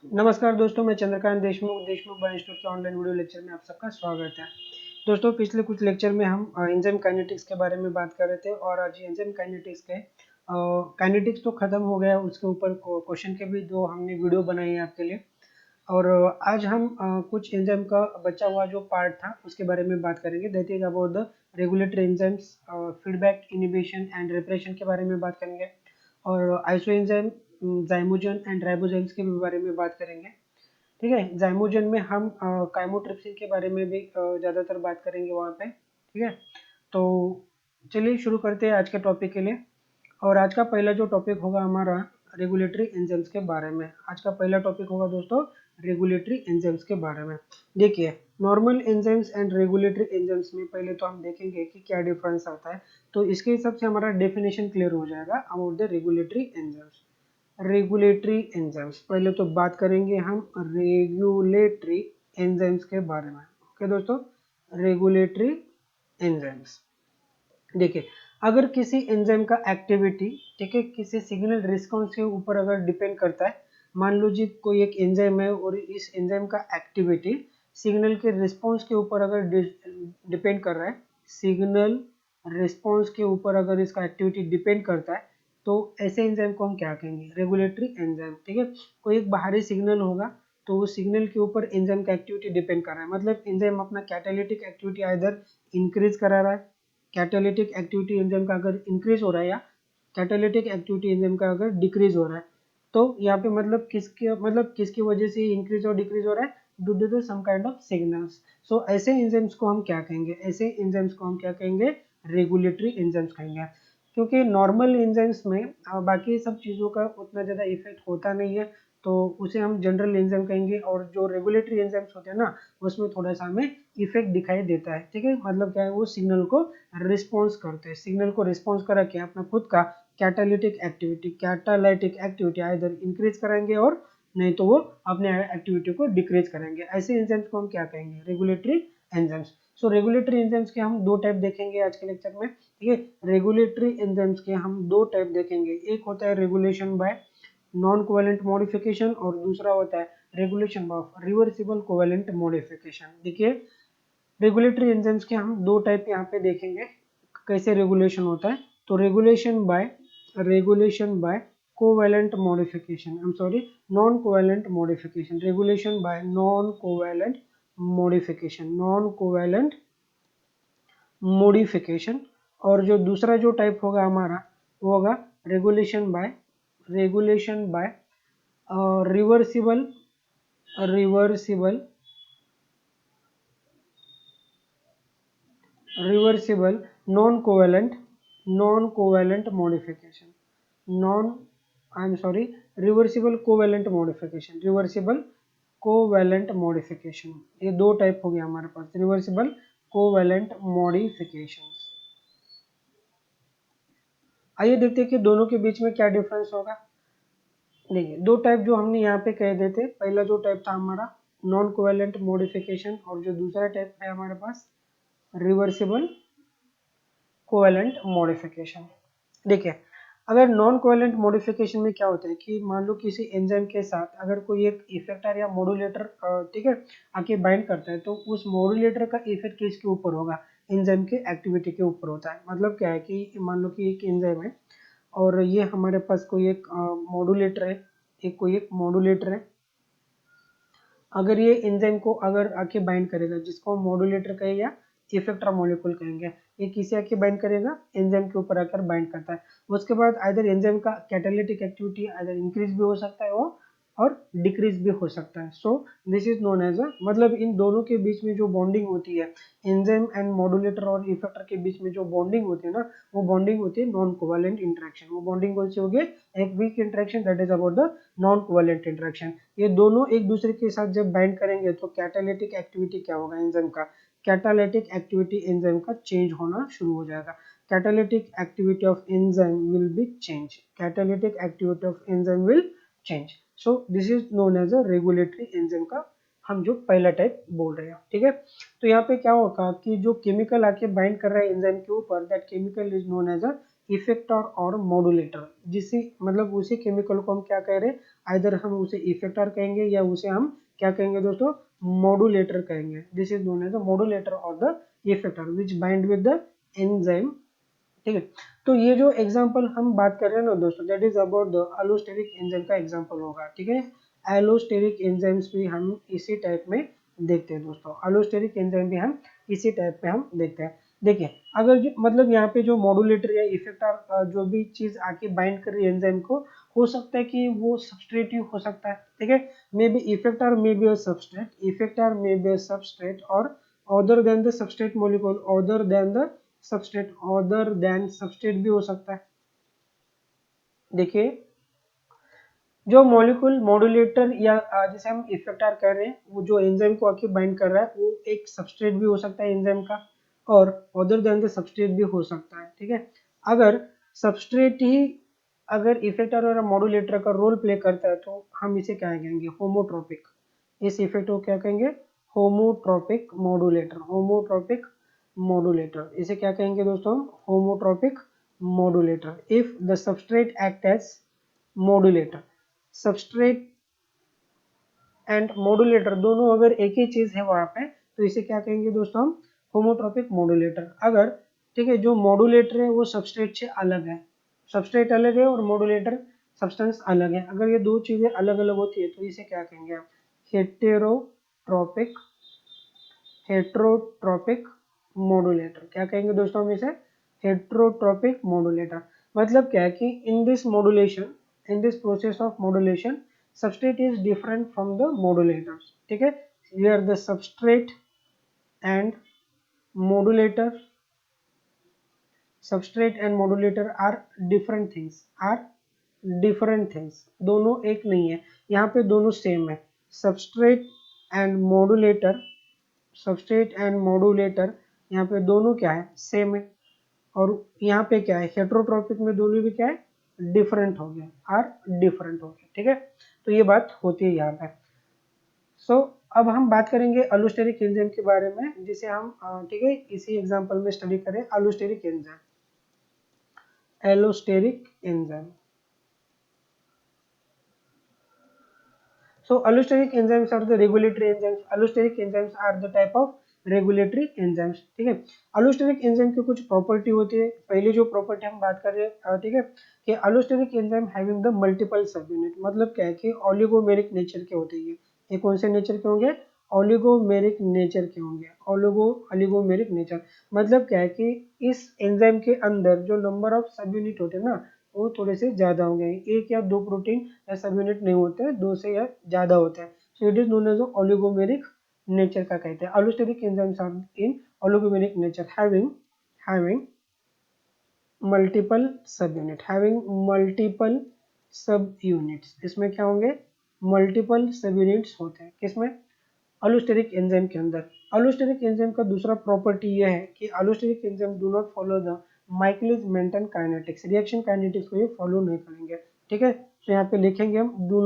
नमस्कार दोस्तों, मैं चंद्रकांत देशमुख बायो इंस्टीट्यूट के ऑनलाइन वीडियो लेक्चर में आप सबका स्वागत है। दोस्तों, पिछले कुछ लेक्चर में हम एंजाइम काइनेटिक्स के बारे में बात कर रहे थे और आज एंजाइम काइनेटिक्स के काइनेटिक्स तो खत्म हो गया, उसके ऊपर क्वेश्चन के भी दो हमने वीडियो बनाई है आपके लिए। और आज हम कुछ एंजाइम का बचा हुआ जो पार्ट था उसके बारे में बात करेंगे। That is about the regulatory enzymes, feedback, inhibition and repression के बारे में बात करेंगे और iso enzyme, zymogen and ribozymes के बारे में बात करेंगे। ठीक है, जाइमोजन में हम काइमोट्रिप्सिन के बारे में भी ज़्यादातर बात करेंगे वहाँ पे। ठीक है, तो चलिए शुरू करते हैं आज के टॉपिक के लिए। और आज का पहला जो टॉपिक होगा हमारा रेगुलेटरी एंजाइम्स के बारे में। आज का पहला टॉपिक होगा दोस्तों रेगुलेटरी एंजाइम्स के बारे में। देखिए, normal enzymes and regulatory enzymes में पहले तो हम देखेंगे कि क्या डिफरेंस आता है। तो इसके हिसाब से हमारा डेफिनेशन क्लियर हो जाएगा about the regulatory enzymes. Regulatory enzymes, पहले तो बात करेंगे हम रेगुलेटरी एंजाइम्स के बारे में। ओके दोस्तों, रेगुलेटरी एंजाइम्स। देखिए, अगर किसी एंजाइम का एक्टिविटी, ठीक है, किसी सिग्नल रिस्पॉन्स के ऊपर अगर डिपेंड करता है, मान लो जी कोई एक एंजाइम है और इस एंजाइम का एक्टिविटी सिग्नल के रिस्पॉन्स के ऊपर अगर डिपेंड कर रहा है, सिग्नल रिस्पॉन्स के ऊपर अगर इसका एक्टिविटी डिपेंड करता है, तो ऐसे एंजाइम को हम क्या कहेंगे? Regulatory enzyme. ठीक है, कोई एक बाहरी सिग्नल होगा तो उस सिग्नल के ऊपर एंजाइम का एक्टिविटी डिपेंड कर रहा है, मतलब एंजाइम अपना कैटालिटिक एक्टिविटी आइदर इंक्रीज करा रहा है, कैटालिटिक एक्टिविटी एंजाइम का अगर इंक्रीज हो रहा है, या कैटालिटिक एक्टिविटी एंजाइम का अगर डिक्रीज हो रहा है, तो यहाँ पे मतलब किसकी वजह से इंक्रीज और डिक्रीज हो रहा है? Due to some kind of signals. So ऐसे एंजाइम्स को हम क्या कहेंगे? ऐसे एंजाइम्स को हम क्या कहेंगे? रेगुलेटरी एंजाइम्स कहेंगे। क्योंकि नॉर्मल एंजाइम्स में बाकी सब चीज़ों का उतना ज़्यादा इफेक्ट होता नहीं है, तो उसे हम जनरल एंजाइम कहेंगे। और जो रेगुलेटरी एंजाइम्स होते हैं ना, उसमें थोड़ा सा हमें इफेक्ट दिखाई देता है। ठीक है, मतलब क्या है, वो सिग्नल को रिस्पॉन्स करते हैं। सिग्नल को रिस्पॉन्स करा के अपना खुद का कैटालाइटिक एक्टिविटी आइदर इंक्रीज कराएंगे और नहीं तो वो अपने एक्टिविटी को डिक्रीज करेंगे। ऐसे एंजाइम्स को हम क्या कहेंगे? Regulatory enzymes. So regulatory enzymes के हम दो टाइप देखेंगे आज के लेक्चर में। ठीक है, रेगुलेटरी एंजाइम्स के हम दो टाइप देखेंगे। एक होता है regulation bye non covalent modification और दूसरा होता है regulation of reversible covalent modification. देखिए, रेगुलेटरी एंजाइम्स के हम दो टाइप यहाँ पे देखेंगे कैसे रेगुलेशन होता है। तो regulation bye covalent modification, I am sorry, non covalent modification. Regulation bye non covalent modification. और जो दूसरा जो टाइप होगा हमारा, वो होगा regulation bye reversible reversible non covalent modification. Non I am sorry reversible covalent modification. ये दो टाइप हो गया हमारे पास, रिवर्सिबल कोवेलेंट मॉडिफिकेशन। आइए देखते हैं कि दोनों के बीच में क्या डिफरेंस होगा। देखिए, दो टाइप जो हमने यहाँ पे कह देते, पहला जो टाइप था हमारा नॉन कोवेलेंट मॉडिफिकेशन, और जो दूसरा टाइप है हमारे पास रिवर्सिबल कोवेलेंट मॉडिफिकेशन। देखिए, अगर नॉन कोवेलेंट मॉडिफिकेशन में क्या होता है कि मान लो किसी एंजाइम के साथ अगर कोई एक इफेक्टर या मॉड्यूलेटर, ठीक है, आके बाइंड करता है, तो उस मॉड्यूलेटर का इफेक्ट किसके ऊपर होगा? एंजाइम के एक्टिविटी के ऊपर होता है। मतलब क्या है कि मान लो कि एक एंजाइम है और ये हमारे पास कोई एक मॉड्यूलेटर है, कोई एक मॉड्यूलेटर है। अगर ये एंजाइम को अगर आके बाइंड करेगा, जिसको हम मॉड्यूलेटर कहें या इफेक्टर मॉलिक्यूल कहेंगे, ये किसे आके बाइंड करेगा? एंजाइम के ऊपर आकर बाइंड करता है। उसके बाद आइदर एंजाइम का कैटालिटिक एक्टिविटी आइदर इंक्रीज भी हो सकता है और डिक्रीज भी हो सकता है। So this is known as मतलब इन दोनों के बीच में जो बॉन्डिंग होती है, एंजाइम एंड मॉड्यूलेटर और इफेक्टर के बीच में जो बॉन्डिंग होती है ना, वो बॉन्डिंग होती है नॉन कोवेलेंट इंटरेक्शन। वो बॉन्डिंग कौन सी होगी? एक weak interaction, that is about the non covalent interaction. ये दोनों एक दूसरे के साथ जब बाइंड करेंगे तो कैटालिटिक एक्टिविटी क्या होगा एंजाइम का? कैटालिटिक एक्टिविटी एंजाइम का चेंज होना शुरू हो जाएगा। Catalytic activity of enzyme will be change. Catalytic activity of enzyme will change. So this is known as a regulatory enzyme का हम जो पहला टाइप बोल रहे हैं। ठीक है, तो यहाँ पे क्या होगा कि जो केमिकल आके बाइंड कर रहा है एंजाइम के ऊपर, that chemical is known as a effector और मॉड्यूलेटर, जिसे मतलब उसी केमिकल को हम क्या कह रहे हैं, आइदर हम उसे इफेक्टर कहेंगे या उसे हम क्या कहेंगे दोस्तों, मॉड्यूलेटर कहेंगे। This is known as the modulator और the effector which bind with the enzyme. ठीक है, तो ये जो एग्जांपल हम बात कर रहे हैं ना दोस्तों, that is about the allosteric enzyme का एग्जांपल होगा। ठीक है, एलोस्टेरिक एंजाइम्स भी हम इसी टाइप में देखते हैं दोस्तों, एलोस्टेरिक एंजाइम भी हम इसी टाइप में हम देखते हैं। देखिए, अगर जो मतलब यहाँ पे जो मॉड्यूलेटर या इफेक्टर जो भी चीज आके बाइंड कर रही है एंजाइम को, हो सकता है कि वो सब्सट्रेट हो सकता है। ठीक है, may be effector may be a substrate, effector may be a substrate, और other than the substrate molecule, other than the substrate, other than substrate भी हो सकता है। देखिए, जो मॉलिक्यूल मॉड्यूलेटर या जिसे हम इफेक्टर कह रहे हैं, वो जो एंजाइम को आके बाइंड कर रहा है, वो एक सबस्ट्रेट भी हो सकता है एंजाइम का, और अदर देन द सबस्ट्रेट भी हो सकता है। ठीक है, अगर सबस्ट्रेट ही अगर इफेक्टर और मॉड्यूलेटर का रोल प्ले करता है, तो हम इसे क्या कहेंगे, होमोट्रोपिक। इस इफेक्ट को क्या कहेंगे, होमोट्रोपिक मॉड्यूलेटर, होमोट्रोपिक मॉड्यूलेटर, इसे क्या कहेंगे दोस्तों, homotropic modulator. If the substrate act as modulator, substrate and modulator दोनों अगर एक ही चीज है वहां पे, तो इसे क्या कहेंगे दोस्तों, हम होमोट्रोपिक मॉड्यूलेटर। अगर ठीक है, जो मॉड्यूलेटर है वो सबस्ट्रेट से अलग है, सबस्ट्रेट अलग है और मॉड्यूलेटर सब्सटेंस अलग है, अगर ये दो चीजें अलग अलग होती है, तो इसे क्या कहेंगे हम, हेटेरोट्रोपिक, हेटेरोट्रोपिक मॉड्यूलेटर। क्या कहेंगे दोस्तों हम इसे, हेटेरोट्रोपिक मॉड्यूलेटर। मतलब क्या है कि in this modulation, in this process of modulation, substrate is different from the modulators। ठीक है, where the substrate and modulator, substrate and modulator are different things, are different things, दोनों एक नहीं है, यहाँ पे दोनों सेम है। substrate and modulator, substrate and modulator यहाँ पे दोनों क्या है, सेम है, और यहाँ पे क्या है, हेटेरोट्रोपिक में दोनों भी क्या है, डिफरेंट हो गया, आर डिफरेंट हो गया। ठीक है, तो ये बात होती है यहाँ पे। सो अब हम बात करेंगे एलोस्टेरिक एंजाइम के बारे में, जिसे हम ठीक है इसी एग्जांपल में स्टडी करें, allosteric enzyme, allosteric enzyme. So allosteric enzymes are the regulatory enzymes. Allosteric enzymes are the type of regulatory enzymes। ठीक है, allosteric enzyme की कुछ प्रॉपर्टी होती है। पहले जो प्रॉपर्टी हम बात कर रहे हैं, ठीक है, कि allosteric enzyme having the multiple subunit, मतलब क्या है कि ओलिगोमेरिक नेचर के होते हैं। ये कौन से नेचर के होंगे, ओलिगोमेरिक नेचर के होंगे, ओलिगोमेरिक नेचर। मतलब क्या है कि इस एंजाइम के अंदर जो नंबर ऑफ सब यूनिट होते हैं ना, वो थोड़े से ज्यादा होंगे, एक या दो प्रोटीन या सब यूनिट नहीं होते, दो से या ज्यादा होते हैं। So it is known as oligomeric nature का कहते हैं। Allosteric enzymes are in oligomeric nature, having multiple subunit, having multiple subunits. इसमें क्या होंगे, मल्टीपल सब यूनिट्स होते हैं, किसमें, एलोस्टेरिक एंजाइम के अंदर। एलोस्टेरिक एंजाइम का दूसरा प्रॉपर्टी यह है कि allosteric enzyme do not follow the Michaelis Menten kinetics, reaction kinetics को ये फॉलो नहीं करेंगे। ठीक है, तो यहाँ पे लिखेंगे हम do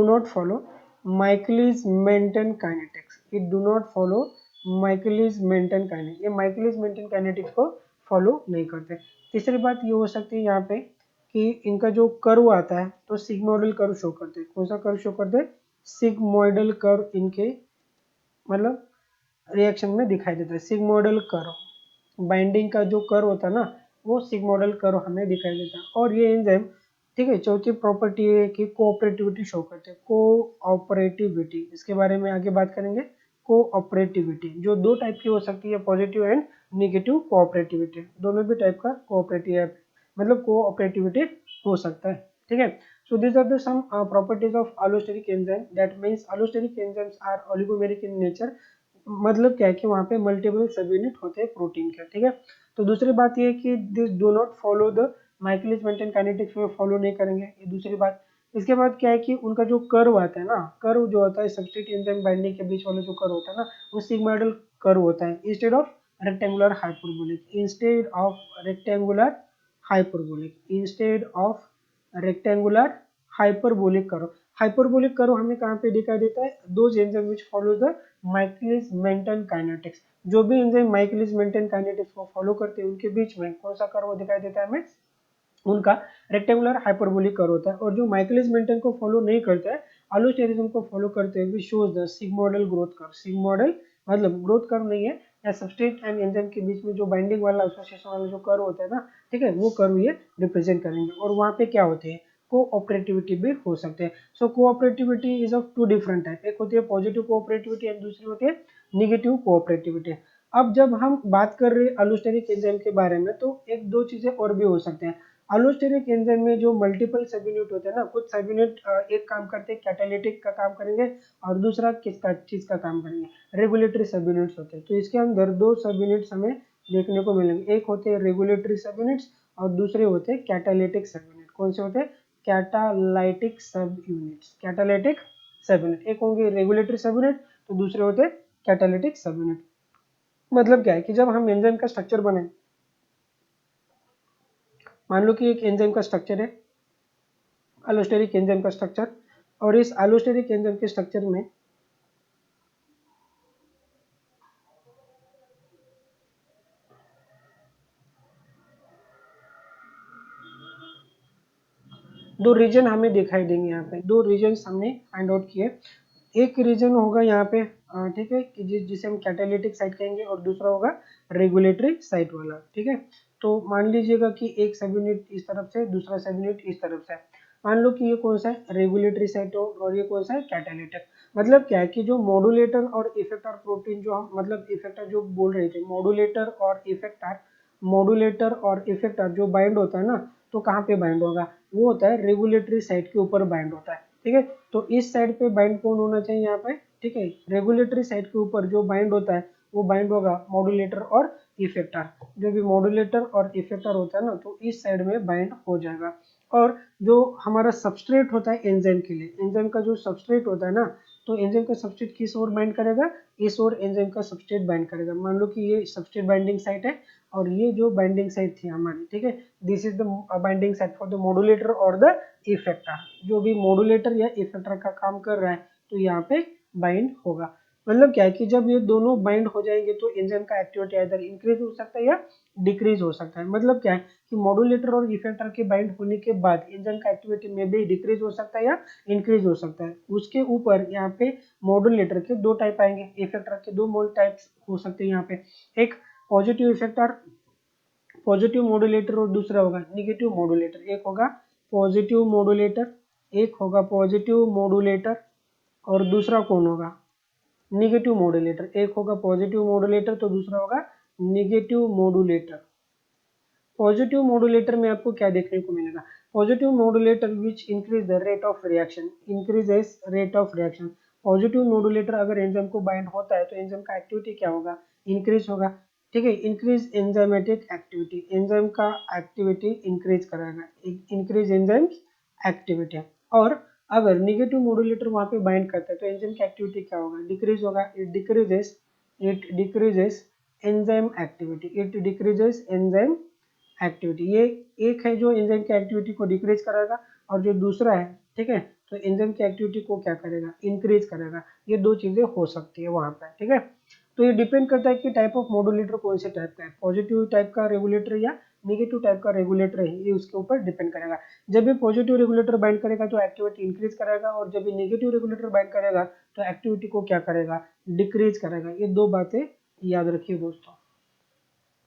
not follow Michaelis Menten kinetics, it do not follow Michaelis Menten kinetics, ये माइकलिस मेंटन काइनेटिक्स को फॉलो नहीं करते। तीसरी बात ये हो सकती है यहाँ पे कि इनका जो कर्व आता है, तो सिग्मोइडल कर्व शो करते हैं। कौन सा कर्व शो करते हैं, सिग्मोइडल कर्व इनके मतलब रिएक्शन में दिखाई देता है। सिग्मोइडल कर्व, बाइंडिंग का जो कर्व होता है ना, वो सिग्मोइडल कर्व हमें दिखाई देता है। और ये एंजाइम, ठीक है, चौथी प्रॉपर्टी है कि कोऑपरेटिविटी शो करते हैं, कोऑपरेटिविटी, इसके बारे में आगे बात करेंगे। कोऑपरेटिविटी जो दो टाइप की हो सकती है, पॉजिटिव एंड नेगेटिव कोऑपरेटिविटी, दोनों भी टाइप का कोऑपरेटिव मतलब कोऑपरेटिविटी हो सकता है। ठीक है, so these are the some properties of allosteric enzyme, that means allosteric enzymes are oligomeric in nature, मतलब क्या है कि वहाँ पे मल्टीपल सब यूनिट होते हैं प्रोटीन के। ठीक है, तो दूसरी बात ये है कि this do not follow the Michaelis Menten kinetics में फॉलो नहीं करेंगे, ये दूसरी बात। इसके बाद क्या है कि उनका जो कर्व आता है ना, कर्व जो होता है सबस्ट्रेट एंजाइम बाइंडिंग के बीच वाला जो कर्व होता है ना, वो सिग्मोइडल कर्व होता है, instead of rectangular hyperbolic, instead of rectangular hyperbolic, instead of rectangular hyperbolic curve. Hyperbolic curve हमें कहाँ पे दिखाई देता है, those enzyme which follow the Michaelis Menten kinetics, जो भी एंजाइम माइकेलिस मेंटेन काइनेटिक्स को फॉलो करते हैं उनके बीच में कौन सा कर्व दिखाई देता है हमें, उनका रेक्टेंगुलर हाइपरबोलिक कर्व होता है। और जो माइकेलिस मेंटेन को फॉलो नहीं करता है, अलोस्टेरिज्म को फॉलो करते हैं, shows the sigmoidal growth curve. Sigmoidal मतलब ग्रोथ कर्व नहीं है, या सबस्ट्रेट एंड एंजाइम के बीच में जो बाइंडिंग वाला एसोसिएशन वाला जो कर्व होता है ना, ठीक है, वो कर्व ये रिप्रेजेंट करेंगे। और वहाँ पे क्या होते हैं, कोऑपरेटिविटी भी हो सकते हैं। So cooperativity is of two different type, एक होती है पॉजिटिव कोऑपरेटिविटी एंड दूसरी होती है निगेटिव कोऑपरेटिविटी। अब जब हम बात कर रहे हैं अलोस्टेरिक एंजाइम के बारे में, तो एक दो चीजें और भी हो सकते हैं। अलोस्टेरिक एंजाइम में जो मल्टीपल सब यूनिट होते हैं ना, कुछ सब यूनिट एक काम करते हैं कैटालिटिक का काम करेंगे, और दूसरा किसका चीज का काम करेंगे, रेगुलेटरी सब यूनिट्स होते हैं। तो इसके अंदर दो सब यूनिट्स हमें देखने को मिलेंगे, एक होते हैं रेगुलेटरी सब यूनिट्स और दूसरे होते हैं कैटालिटिक सब यूनिट। कौन से होते हैं, कैटालाइटिक सब यूनिट्स, कैटालिटिक सब यूनिट। एक होंगे रेगुलेटरी सब यूनिट, तो दूसरे होते हैं कैटालिटिक सब यूनिट। मतलब क्या है कि जब हम एंजाइम का स्ट्रक्चर बनाए, मान लो कि एक एंजाइम का स्ट्रक्चर है, एलोस्टेरिक एंजाइम का स्ट्रक्चर, और इस एलोस्टेरिक एंजाइम के स्ट्रक्चर में दो रीजन हमें दिखाई देंगे। यहाँ पे दो रीजन हमने फाइंड आउट किए। एक रीजन होगा यहाँ पे, ठीक है, कि जिसे हम कैटालिटिक साइट कहेंगे, और दूसरा होगा रेगुलेटरी साइट वाला, ठीक है। तो मान लीजिएगा कि एक सब यूनिट इस तरफ से, दूसरा सब यूनिट इस तरफ से। मान लो कि ये कौन सा है, रेगुलेटरी साइट हो, और ये कौन सा है, कैटालिटिक। मतलब क्या है कि जो मॉड्यूलेटर और इफेक्टर प्रोटीन, जो हम मतलब इफेक्टर जो बोल रहे थे, मॉड्यूलेटर और इफेक्टर, मॉड्यूलेटर और इफेक्टर जो बाइंड होता है ना, तो कहाँ पे बाइंड होगा, वो होता है रेगुलेटरी साइट के ऊपर बाइंड होता है, ठीक है। तो इस साइड पे बाइंड कौन होना चाहिए यहाँ पे, ठीक है, रेगुलेटरी साइट के ऊपर जो बाइंड होता है वो बाइंड होगा मॉड्यूलेटर और इफेक्टर। जो भी मॉड्यूलेटर और इफेक्टर होता है ना, तो इस साइड में बाइंड हो जाएगा। और जो हमारा सबस्ट्रेट होता है एंजाइम के लिए, एंजाइम का जो सबस्ट्रेट होता है ना, तो एंजाइम का सबस्ट्रेट किस ओर बाइंड करेगा, इस ओर एंजाइम का सबस्ट्रेट बाइंड करेगा। मान लो कि ये सबस्ट्रेट बाइंडिंग साइट है, और ये जो बाइंडिंग साइट थी हमारी, ठीक है, this is the binding site for the modulator और द इफेक्टर। जो भी मॉड्यूलेटर या इफेक्टर का काम कर रहा है, तो यहाँ पे बाइंड होगा। मतलब क्या है कि जब ये दोनों बाइंड हो जाएंगे, तो एंजाइम का एक्टिविटी इधर इंक्रीज हो सकता है या डिक्रीज हो सकता है। मतलब क्या है कि मॉड्यूलेटर और इफेक्टर के बाइंड होने के बाद एंजाइम का एक्टिविटी में भी डिक्रीज हो सकता है या इंक्रीज हो सकता है। उसके ऊपर यहाँ पे मॉड्यूलेटर के दो टाइप आएंगे, इफेक्टर के दो मोड टाइप्स हो सकते हैं यहाँ पे, एक पॉजिटिव इफेक्टर, पॉजिटिव मॉड्यूलेटर, और दूसरा होगा निगेटिव मॉड्यूलेटर। एक होगा पॉजिटिव मॉड्यूलेटर, एक होगा पॉजिटिव मॉड्यूलेटर, और दूसरा कौन होगा, निगेटिव मॉड्यूलेटर। एक होगा पॉजिटिव मॉड्यूलेटर, तो दूसरा होगा निगेटिव मॉड्यूलेटर। पॉजिटिव मॉड्यूलेटर में आपको क्या देखने को मिलेगा, positive modulator which increase the rate of reaction, increases rate of reaction. Positive modulator अगर एंजाइम को बाइंड होता है, तो एंजाइम का एक्टिविटी क्या होगा, इंक्रीज होगा, ठीक है, इंक्रीज एंजाइमेटिक एक्टिविटी, एंजाइम का एक्टिविटी इंक्रीज कराएगा, इंक्रीज एंजाइम एक्टिविटी। और अगर निगेटिव मॉड्यूलेटर वहां पे बाइंड करता है, तो एंजाइम की एक्टिविटी क्या होगा, डिक्रीज होगा, it decreases enzyme activity, it decreases enzyme activity. ये एक है जो एंजाइम की एक्टिविटी को डिक्रीज करेगा, और जो दूसरा है, ठीक है, तो एंजाइम की एक्टिविटी को क्या करेगा, इंक्रीज करेगा। ये दो चीजें हो सकती है वहां पर, ठीक है। तो ये डिपेंड करता है कि टाइप ऑफ मॉड्यूलेटर कौन से टाइप का है, पॉजिटिव टाइप का रेगुलेटर या नेगेटिव टाइप का रेगुलेटर है, ये उसके ऊपर डिपेंड करेगा। जब भी पॉजिटिव रेगुलेटर बाइंड करेगा तो एक्टिविटी इंक्रीज करेगा, और जब भी नेगेटिव रेगुलेटर बाइंड करेगा तो एक्टिविटी को क्या करेगा, डिक्रीज करेगा। ये दो बातें याद रखिए दोस्तों,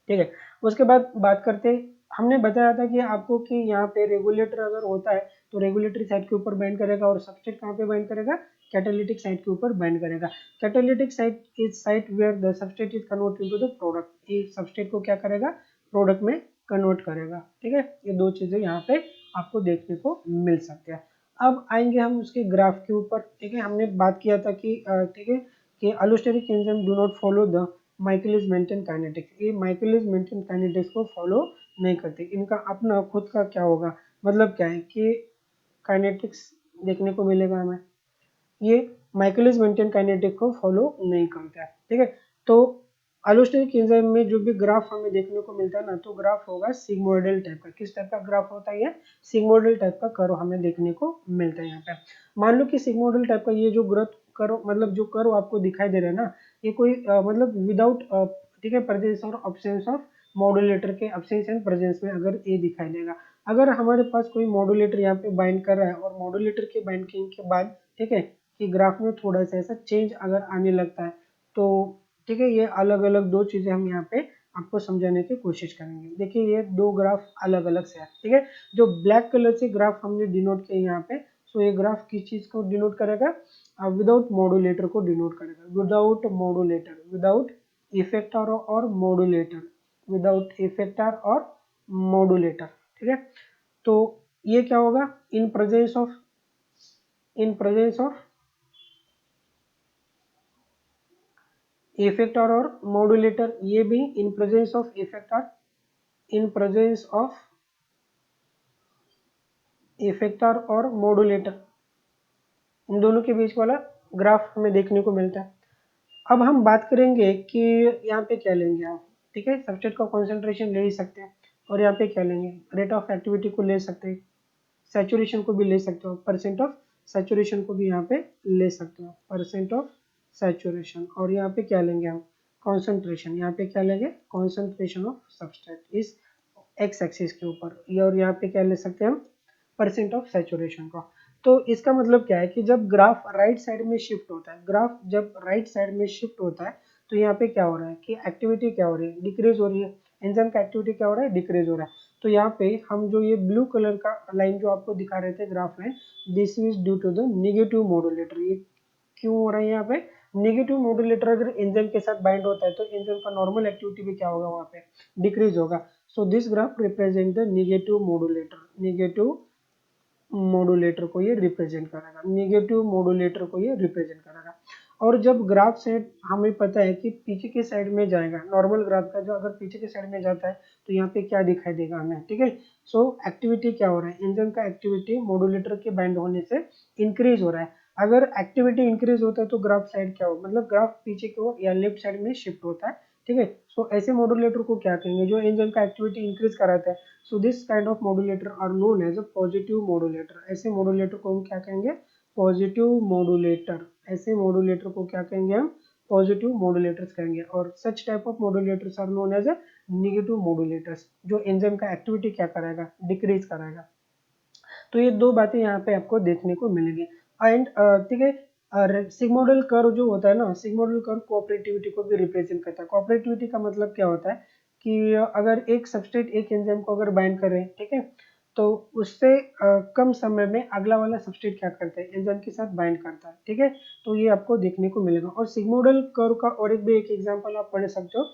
ठीक है। उसके बाद बात करते, हमने बताया था कि आपको कि यहाँ पे रेगुलेटर अगर होता है, तो रेगुलेटरी साइट के ऊपर बाइंड करेगा, और सबस्ट्रेट कहाँ पे बाइंड करेगा, कैटालिटिक साइट के ऊपर बाइंड करेगा। Catalytic site is site where the substrate is convert into the product. ये सबस्ट्रेट को क्या करेगा, प्रोडक्ट में कन्वर्ट करेगा, ठीक है। ये दो चीजें यहाँ पे आपको देखने को मिल सकती है। अब आएंगे हम उसके ग्राफ के ऊपर, ठीक है। हमने बात किया था कि ठीक है, कि allosteric enzyme do not follow the Michaelis Menten kinetics. ये माइकेलिस मेंटेन काइनेटिक्स को फॉलो नहीं करते, इनका अपना खुद का क्या होगा, मतलब क्या है कि काइनेटिक्स देखने को मिलेगा हमें, ये माइकेलिस मेंटेन काइनेटिक को फॉलो नहीं करता है, ठीक है। तो एलोस्टेरिक एंजाइम में जो भी ग्राफ हमें देखने को मिलता है ना, तो ग्राफ होगा सिग्मोइडल टाइप का। किस टाइप का ग्राफ होता है, ये सिग्मोइडल टाइप का कर्व हमें देखने को मिलता है यहाँ पे। मान लो कि सिग्मोइडल टाइप का ये जो ग्रोथ कर्व, मतलब जो कर्व आपको दिखाई दे रहा है ना, ये कोई मतलब विदाउट, ठीक है, प्रेजेंस और अब्सेंस ऑफ मॉड्यूलेटर के अब्सेंस एंड प्रेजेंस में अगर ये दिखाई देगा। अगर हमारे पास कोई मॉड्यूलेटर यहाँ पे बाइंड कर रहा है और मॉड्यूलेटर के बाइंडिंग के बाद, ठीक है, कि ग्राफ में थोड़ा सा ऐसा चेंज अगर आने लगता है तो, ठीक है, ये अलग अलग दो चीजें हम यहाँ पे आपको समझाने की कोशिश करेंगे। देखिए ये दो ग्राफ अलग अलग से है, ठीक है। जो ब्लैक कलर से ग्राफ हमने डिनोट किया यहाँ पे, सो ये ग्राफ किस चीज को डिनोट करेगा? विदाउट मॉड्यूलेटर को डिनोट करेगा, विदाउट मॉड्यूलेटर, विदाउट इफेक्टर और मॉड्यूलेटर, विदाउट इफेक्टर और मॉड्यूलेटर, ठीक है। तो ये क्या होगा? In presence of, in presence of effector और मॉड्यूलेटर, ये भी in presence of effector, in presence of effector और मॉड्यूलेटर, इन दोनों के बीच वाला ग्राफ हमें देखने को मिलता है। अब हम बात करेंगे कि यहाँ पे क्या लेंगे आप, ठीक है, सबस्ट्रेट का कॉन्सेंट्रेशन ले ही सकते हैं, और यहाँ पे क्या लेंगे? रेट ऑफ एक्टिविटी को ले सकते हैं, सैचुरेशन को भी ले सकते हो, परसेंट ऑफ सैचुरेशन को भी यहाँ पे ले सकते हो, परसेंट ऑफ सैचुरेशन। और यहाँ पे क्या लेंगे हम? कॉन्सेंट्रेशन। यहाँ पे क्या लेंगे? कॉन्सेंट्रेशन ऑफ सबस्ट्रेट इस एक्स एक्सिस के ऊपर। और यहाँ पे क्या ले सकते हैं हम? परसेंट ऑफ सैचुरेशन का। तो इसका मतलब क्या है कि जब ग्राफ राइट साइड में शिफ्ट होता है, ग्राफ जब राइट साइड में शिफ्ट होता है, तो यहाँ पे क्या हो रहा है कि एक्टिविटी क्या हो रही है? डिक्रीज हो रही है। एंजाइम का एक्टिविटी क्या हो रहा है? डिक्रीज हो रहा है। तो यहाँ पे हम जो ये ब्लू कलर का लाइन जो आपको दिखा रहे थे graph line, this is due to the negative modulator. ये क्यों हो रहा है? यहाँ पे नेगेटिव मॉड्यूलेटर अगर एंजाइम के साथ बाइंड होता है तो एंजाइम का नॉर्मल एक्टिविटी भी क्या होगा? वहाँ पे डिक्रीज होगा। So this graph represent the negative modulator, negative modulator को ये रिप्रेजेंट करेगा, नेगेटिव मॉड्यूलेटर को ये रिप्रेजेंट करेगा। और जब ग्राफ सेट हमें पता है कि पीछे के साइड में जाएगा, नॉर्मल ग्राफ का जो अगर पीछे के साइड में जाता है तो यहाँ पे क्या दिखाई देगा हमें, ठीक है। सो एक्टिविटी क्या हो रहा है? एंजाइम का एक्टिविटी मॉड्यूलेटर के बाइंड होने से इंक्रीज हो रहा है। अगर एक्टिविटी इंक्रीज होता है तो ग्राफ साइड क्या हो, मतलब ग्राफ पीछे की ओर या लेफ्ट साइड में शिफ्ट होता है, ठीक है। सो ऐसे मॉड्यूलेटर को क्या कहेंगे? जो एंजाइम का एक्टिविटी इंक्रीज कराता है। So this kind of modulator are known as a positive modulator. ऐसे मॉड्यूलेटर को हम क्या कहेंगे? Positive modulator. ऐसे मॉड्यूलेटर को क्या कहेंगे हम? पॉजिटिव मॉड्यूलेटर्स कहेंगे। और such type of modulators are known as a negative modulators, जो एंजाइम का एक्टिविटी क्या कराएगा? डिक्रीज कराएगा। तो ये दो बातें यहाँ पे आपको देखने को मिलेंगी। एंड ठीक है, सिग्मोइडल कर्व जो होता है ना, सिग्मोइडल कर्व कोऑपरेटिविटी को भी रिप्रेजेंट करता है। कोऑपरेटिविटी का मतलब क्या होता है कि अगर एक सबस्ट्रेट एक एंजाइम को अगर बाइंड कर रहे हैं, ठीक है, तो उससे कम समय में अगला वाला सबस्ट्रेट क्या करता है? एंजाइम के साथ बाइंड करता है, ठीक है। तो ये आपको देखने को मिलेगा। और सिग्मोइडल कर्व का और एक भी एक एग्जांपल आप पढ़ सकते हो,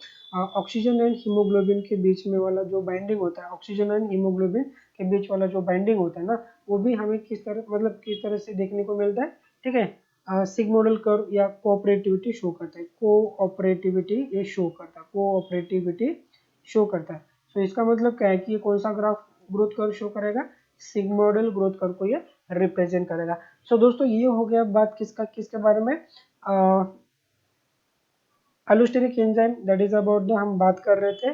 ऑक्सीजन एंड हीमोग्लोबिन के बीच में वाला जो बाइंडिंग होता है, ऑक्सीजन एंड हीमोग्लोबिन के बीच वाला जो बाइंडिंग होता है ना, वो भी हमें किस तरह, मतलब किस तरह से देखने को मिलता है, ठीक है। सिग्मोइडल कर्व या कोऑपरेटिविटी शो करता है, कोऑपरेटिविटी ये शो करता है, कोऑपरेटिविटी शो करता है। तो इसका मतलब क्या है कि ये कौन सा ग्राफ ग्रोथ कर्व शो करेगा? सिग्मोइडल ग्रोथ कर्व को ये रिप्रेजेंट करेगा। सो दोस्तों ये हो गया बात किसका, किसके बारे में? Allosteric enzyme, that is about the, हम बात कर रहे थे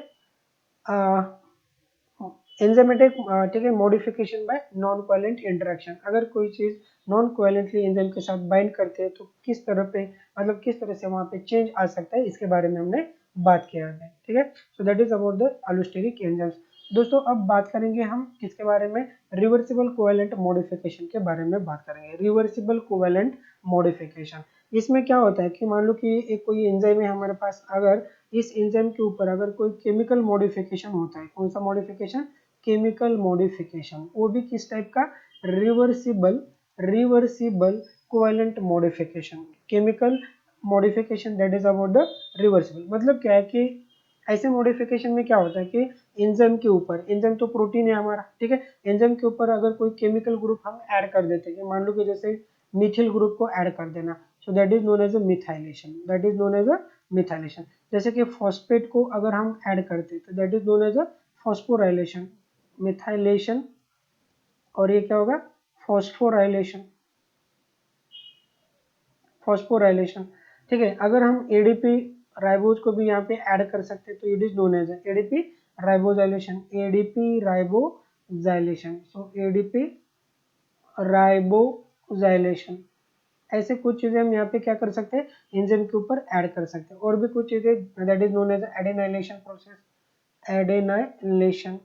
एंजाइमेटिक, ठीक है, modification bye non covalent interaction. अगर कोई चीज नॉन कोवेलेंटली एंजाइम के साथ बाइंड करते हैं तो किस तरह पे, मतलब किस तरह से वहां पे चेंज आ सकता है, इसके बारे में हमने बात किया है, ठीक है। सो that is about the allosteric enzymes. दोस्तों अब बात करेंगे हम किसके बारे में? रिवर्सिबल कोवेलेंट मॉडिफिकेशन के बारे में बात करेंगे। रिवर्सिबल कोवेलेंट मॉडिफिकेशन, इसमें क्या होता है कि मान लो कि एक कोई एंजाइम है हमारे पास, अगर इस एंजाइम के ऊपर अगर कोई केमिकल मॉडिफिकेशन होता है, कौन सा मॉडिफिकेशन? केमिकल मॉडिफिकेशन, वो भी किस टाइप का? Reversible, reversible covalent modification, chemical modification, that is about the reversible. मतलब क्या है कि ऐसे मॉडिफिकेशन में क्या होता है कि एंजाइम के ऊपर, एंजाइम तो प्रोटीन है हमारा, ठीक है, एंजाइम के ऊपर अगर कोई केमिकल ग्रुप हम ऐड कर देते हैं, मान लो कि जैसे मिथिल ग्रुप को ऐड कर देना, so that is known as a methylation, that is known as a methylation. जैसे कि फॉस्फेट को अगर हम ऐड करते हैं तो that is known as a phosphorylation, methylation. और ये क्या होगा? फॉस्फोराइलेशन, फॉस्फोराइलेशन, ठीक है। अगर हम एडीपी राइबोज को भी यहाँ पे ऐड कर सकते हैं तो it is known as ADP ribosylation, ADP ribosylation. So ADP ribosylation, ऐसे कुछ चीजें हम यहाँ पे क्या कर सकते हैं, एंजाइम के ऊपर ऐड कर सकते हैं। और भी कुछ चीजें, that is known as adenylation process, adenylation.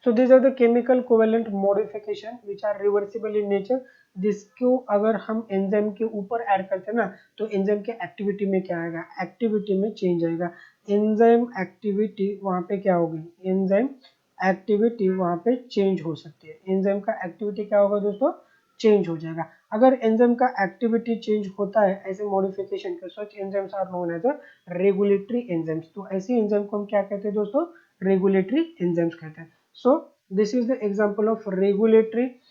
So these are the chemical covalent modification which are reversible in nature, जिसको अगर हम एंजाइम के ऊपर ऐड करते हैं ना तो एंजाइम के एक्टिविटी में क्या आएगा, एक्टिविटी में चेंज आएगा। एंजाइम एक्टिविटी वहां पे क्या होगी, एंजाइम एक्टिविटी वहां पे चेंज हो सकती है। एंजाइम का एक्टिविटी क्या होगा दोस्तों, चेंज हो जाएगा। अगर एंजाइम का एक्टिविटी चेंज होता है ऐसे मॉडिफिकेशन के, such enzymes are known as a regulatory enzymes. तो ऐसे एंजाइम को हम क्या कहते हैं दोस्तों, रेगुलेटरी एंजाइम्स कहते हैं। So this is the example of regulatory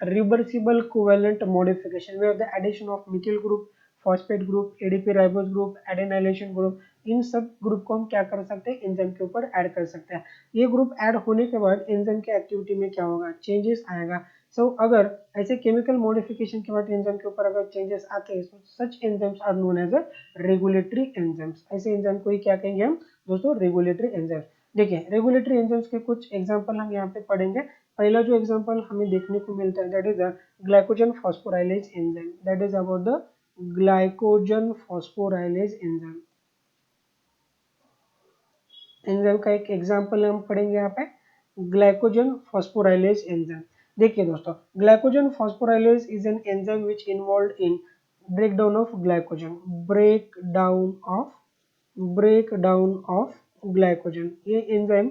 reversible covalent modification where the addition of methyl group, phosphate group, ADP ribose group, adenylation group, इन सब ग्रुप को हम क्या कर सकते हैं, एंजाइम के ऊपर ऐड कर सकते हैं। ये ग्रुप ऐड होने के बाद एंजाइम के एक्टिविटी में क्या होगा, चेंजेस आएगा। सो अगर ऐसे केमिकल मॉडिफिकेशन के बाद एंजाइम के ऊपर अगर चेंजेस आते हैं, such enzymes are known as a regulatory enzymes. ऐसे एंजाइम को ही क्या कहेंगे हम दोस्तों, रेगुलेटरी एंजाइम्स। देखिए रेगुलेटरी एंजाइम्स के कुछ एग्जांपल हम यहाँ पे पढ़ेंगे। पहला जो एग्जांपल हमें देखने को मिलता है that is the glycogen phosphorylase enzyme, that is about the glycogen phosphorylase enzyme. Enzyme का एक एग्जांपल हम पढ़ेंगे यहाँ पे, ग्लाइकोजन फॉस्फोराइलेज एंजाइम। देखिए दोस्तों, glycogen phosphorylase is an enzyme which involved in breakdown of glycogen, breakdown of glycogen. ये enzyme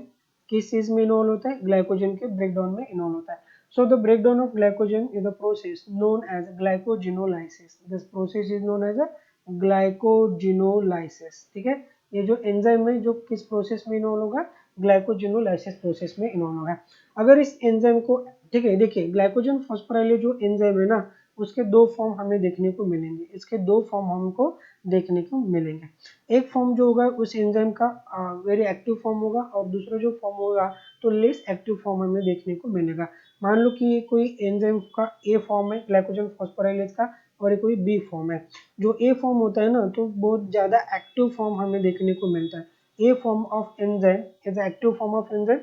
किस चीज में इन्वॉल्व होता है, ग्लाइकोजन के ब्रेकडाउन में इन्वॉल्व होता है। So the breakdown of glycogen is the process known as glycogenolysis. This process is known as a glycogenolysis. ठीक है, ये जो एंजाइम है जो किस प्रोसेस में इन्वॉल्व होगा, ग्लाइकोजिनोलाइसिस प्रोसेस में इन्वॉल्व होगा। अगर इस एंजाइम को, ठीक है, देखिए ग्लाइकोजन फॉस्फोराइलेज जो एंजाइम है ना, उसके दो फॉर्म हमें देखने को मिलेंगे। इसके दो फॉर्म हमको देखने को मिलेंगे। एक फॉर्म जो होगा उस एंजाइम का वेरी एक्टिव फॉर्म होगा, और दूसरा जो फॉर्म होगा तो लेस एक्टिव फॉर्म हमें देखने को मिलेगा। मान लो कि ये कोई एंजाइम का ए फॉर्म है ग्लाइकोजन फॉस्फोराइलेज का, और ये कोई बी फॉर्म है। जो ए फॉर्म होता है ना तो बहुत ज्यादा एक्टिव फॉर्म हमें देखने को मिलता है। A form of enzyme is active form of enzyme,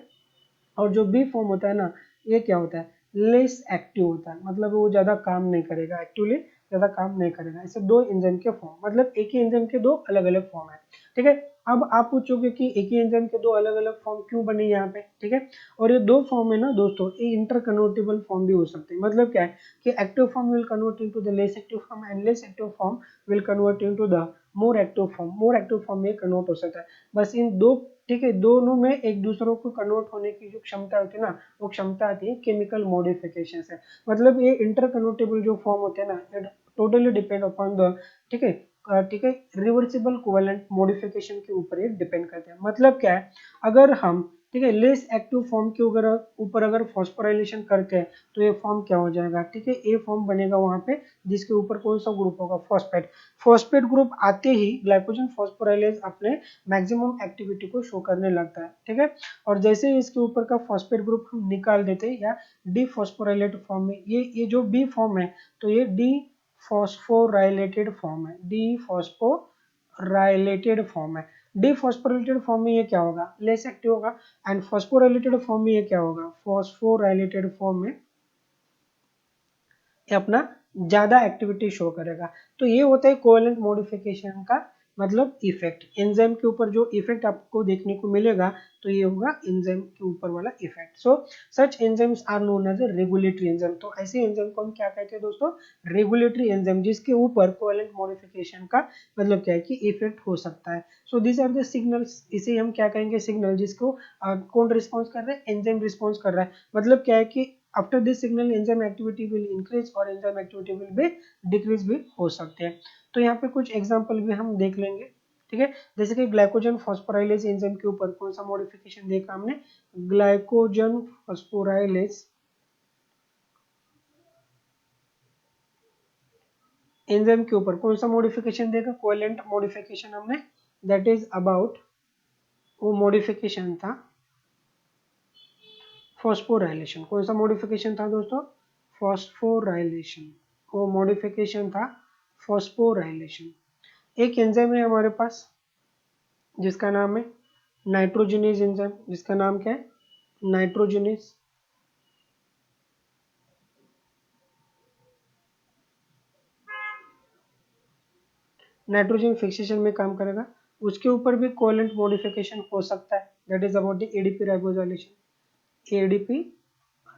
और जो बी फॉर्म होता है ना ये क्या होता है, लेस एक्टिव होता है, मतलब वो ज्यादा काम नहीं करेगा, एक्टिवली ज्यादा काम नहीं करेगा। ऐसे दो एंजाइम के फॉर्म, मतलब एक ही एंजाइम के दो अलग अलग फॉर्म है। ठीक है, अब आप पूछोगे कि एक ही एंजाइम के दो अलग अलग फॉर्म क्यों बने यहाँ पे। ठीक है, और ये दो फॉर्म है ना दोस्तों, ये इंटरकन्वर्टेबल फॉर्म भी हो सकते हैं। मतलब क्या है कि active form will convert into the less active form, and less active form will convert into the more active form. More active form में कन्वर्ट हो सकता है। बस इन दो, ठीक है, दोनों में एक दूसरों को कन्वर्ट होने की जो क्षमता होती है ना, वो क्षमता आती है केमिकल मॉडिफिकेशन से। मतलब ये इंटर कन्वर्टेबल जो फॉर्म होते हैं ना, टोटली डिपेंड अपॉन द, ठीक है, ठीक है, रिवर्सिबल कोवेलेंट मॉडिफिकेशन के ऊपर ये डिपेंड करते हैं। मतलब क्या है, अगर हम, ठीक है, लेस एक्टिव फॉर्म के ऊपर अगर फॉस्फोराइलेशन करते हैं तो ये फॉर्म क्या हो जाएगा, ठीक है, ए फॉर्म बनेगा वहां पे, जिसके ऊपर कौन सा ग्रुप होगा, फॉस्फेट। फॉस्फेट ग्रुप आते ही ग्लाइकोजन फॉस्फोराइलेज अपने मैक्सिमम एक्टिविटी को शो करने लगता है। ठीक है, और जैसे ही इसके ऊपर का फॉस्फेट ग्रुप हम निकाल देते हैं या डीफॉस्फोराइलेटेड फॉर्म में, ये जो बी फॉर्म है तो ये डीफॉस्फोराइलेटेड फॉर्म है, डीफॉस्फोराइलेटेड फॉर्म है। डीफॉस्फोराइलेटेड फॉर्म में ये क्या होगा, लेस एक्टिव होगा, एंड फॉस्फोराइलेटेड फॉर्म में ये क्या होगा, फॉस्फोराइलेटेड फॉर्म में ये अपना ज्यादा एक्टिविटी शो करेगा। तो ये होता है कोवेलेंट मॉडिफिकेशन का मतलब इफेक्ट। एंजाइम के ऊपर जो इफेक्ट आपको देखने को मिलेगा तो ये होगा एंजाइम के ऊपर वाला effect. So such enzymes are known as regulatory enzyme. तो ऐसे एंजाइम को हम क्या कहते हैं दोस्तों, रेगुलेटरी एंजाइम, जिसके ऊपर कोवेलेंट मॉडिफिकेशन का मतलब क्या है कि इफेक्ट हो सकता है। So this are the signals, इसे हम क्या कहेंगे, सिग्नल, जिसको कौन रिस्पॉन्स कर रहा है, एंजाइम रिस्पॉन्स कर रहा है। मतलब क्या है कि after this signal enzyme activity will increase और enzyme activity will be decrease भी हो सकते हैं। तो यहाँ पे कुछ एग्जांपल भी हम देख लेंगे। ठीक है, जैसे कि ग्लाइकोजन फॉस्फोराइलेज एंजाइम के ऊपर कौन सा मॉडिफिकेशन देखा हमने, ग्लाइकोजन फॉस्फोराइलेज एंजाइम के ऊपर कौन सा मॉडिफिकेशन देखा, कोवेलेंट मॉडिफिकेशन हमने, दैट इज अबाउट, वो मॉडिफिकेशन था फॉस्फोराइलेशन। कौन सा मॉडिफिकेशन था दोस्तों, फॉस्फोराइलेशन, वो मॉडिफिकेशन था फॉस्फोराइलेशन। एक एंजाइम है हमारे पास जिसका नाम है नाइट्रोजनेज एंजाइम, जिसका नाम क्या है, नाइट्रोजनेज। नाइट्रोजन फिक्सेशन में काम करेगा। उसके ऊपर भी कोवेलेंट मॉडिफिकेशन हो सकता है, that is about the ADP ribosylation, ADP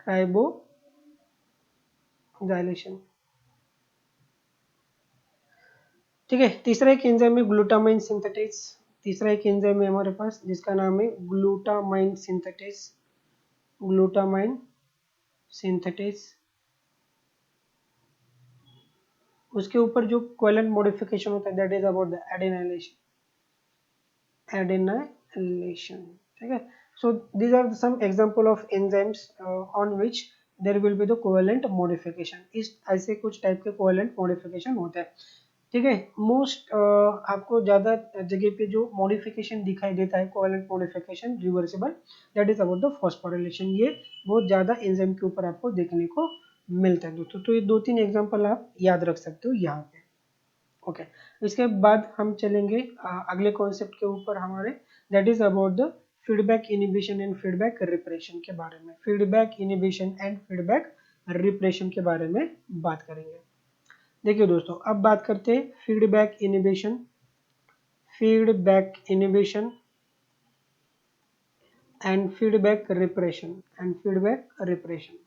ribosylation. ठीक है, तीसरा एक एंजाइम है ग्लूटामाइन सिंथेटेज। तीसरा एक एंजाइम है हमारे पास जिसका नाम है ग्लूटामाइन सिंथेटेज, ग्लूटामाइन सिंथेटेज। उसके ऊपर जो कोवेलेंट मॉडिफिकेशन होता है that is about the adenylation, adenylation. ठीक है, so these are some example of enzymes on which there will be the covalent modification. इस ऐसे कुछ टाइप के कोवेलेंट मॉडिफिकेशन होते हैं। ठीक है, मोस्ट आपको ज्यादा जगह पे जो मॉडिफिकेशन दिखाई देता है covalent modification reversible, that is about the phosphorylation. ये बहुत ज्यादा एंजाइम के ऊपर आपको देखने को मिलता है दोस्तों। तो ये 2-3 एग्जांपल आप याद रख सकते हो यहाँ पे। ओके, इसके बाद हम चलेंगे अगले कॉन्सेप्ट के ऊपर हमारे, that is about the feedback inhibition and feedback repression के बारे में। Feedback inhibition and feedback repression के बारे में बात करेंगे। देखिए दोस्तों, अब बात करते हैं feedback inhibition, feedback inhibition and feedback repression, and feedback repression.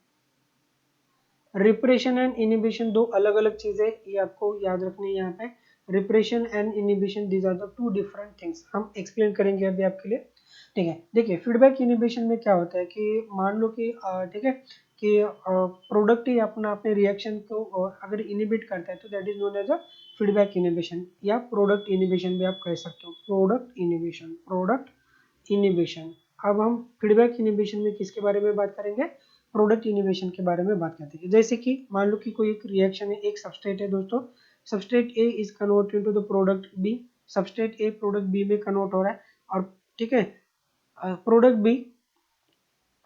Repression and inhibition दो अलग अलग चीजें, ये आपको याद रखनी है यहाँ पे। Repression and inhibition, these are the two different things. हम एक्सप्लेन करेंगे अभी आपके लिए। ठीक है, देखिए फीडबैक इनिबिशन में क्या होता है कि मान लो कि ठीक है कि प्रोडक्ट ही अपने रिएक्शन को अगर इनिबिट करता है तो that is known as a feedback inhibition, या प्रोडक्ट इनिबिशन भी आप कह सकते हो। Product inhibition, product inhibition. अब हम फीडबैक इनिबिशन में किसके बारे में बात करेंगे? प्रोडक्ट इनिबिशन के बारे में बात करते हैं। जैसे कि मान लो कि कोई एक रिएक्शन है, एक सबस्ट्रेट है दोस्तों, substrate A is converted into the product B. Substrate A product B में कन्वर्ट हो रहा है, और ठीक है प्रोडक्ट बी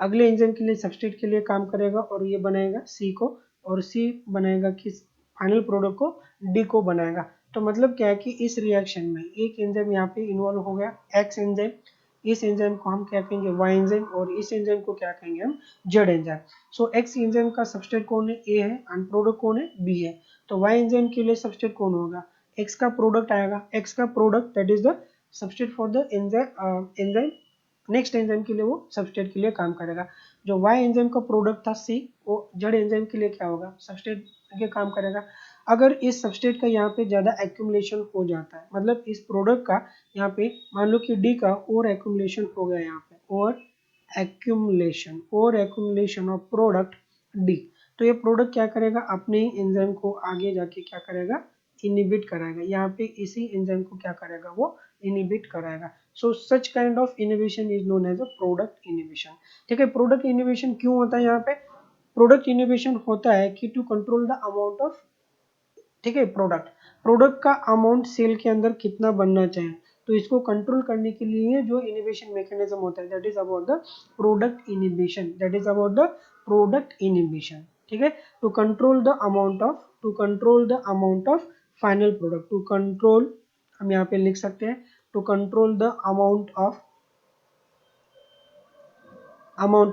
अगले एंजाइम के लिए सबस्ट्रेट के लिए काम करेगा और ये बनाएगा सी को, और सी बनाएगा किस फाइनल प्रोडक्ट को, डी को बनाएगा। तो मतलब क्या है कि इस रिएक्शन में एक एंजाइम यहाँ पे इन्वॉल्व हो गया, एक्स एंजाइम। इस एंजाइम को हम क्या कहेंगे? वाई एंजाइम, और इस एंजाइम को क्या कहेंगे हम? Z enzyme. So X enzyme का सबस्ट्रेट कौन है? ए है, एंड प्रोडक्ट कौन है? बी है। तो वाई एंजाइम के लिए सबस्ट्रेट कौन होगा? एक्स का प्रोडक्ट आएगा, एक्स का product that is the substrate for the enzyme. Next enzyme के लिए वो सबस्ट्रेट के लिए काम करेगा। जो वाई एंजाइम का प्रोडक्ट था सी, वो जेड एंजाइम के लिए क्या होगा? सबस्ट्रेट के काम करेगा। अगर इस सबस्ट्रेट का यहाँ पे ज्यादा एक्यूमुलेशन हो जाता है, मतलब इस प्रोडक्ट का यहाँ पे मान लो कि डी का ओवर एक्यूमुलेशन हो गया, यहाँ पे over accumulation of product D, तो ये प्रोडक्ट क्या करेगा? अपने एंजाइम को आगे जाके क्या करेगा? इनिबिट कराएगा। यहाँ पे इसी एंजाइम को क्या करेगा? वो इनिबिट कराएगा। So such kind of inhibition is known as a product inhibition. ठीक है, प्रोडक्ट इनिबिशन क्यों होता है यहाँ पे? प्रोडक्ट इनिबिशन होता है कि to control the amount of, ठीक है, प्रोडक्ट का अमाउंट सेल के अंदर कितना बनना चाहिए, तो इसको कंट्रोल करने के लिए जो इनिबिशन मैकेनिज्म होता है that is about the product inhibition, that is about the product inhibition. ठीक है, to control the amount of, to control the amount of final product, to control, हम यहाँ पे लिख सकते हैं to control the amount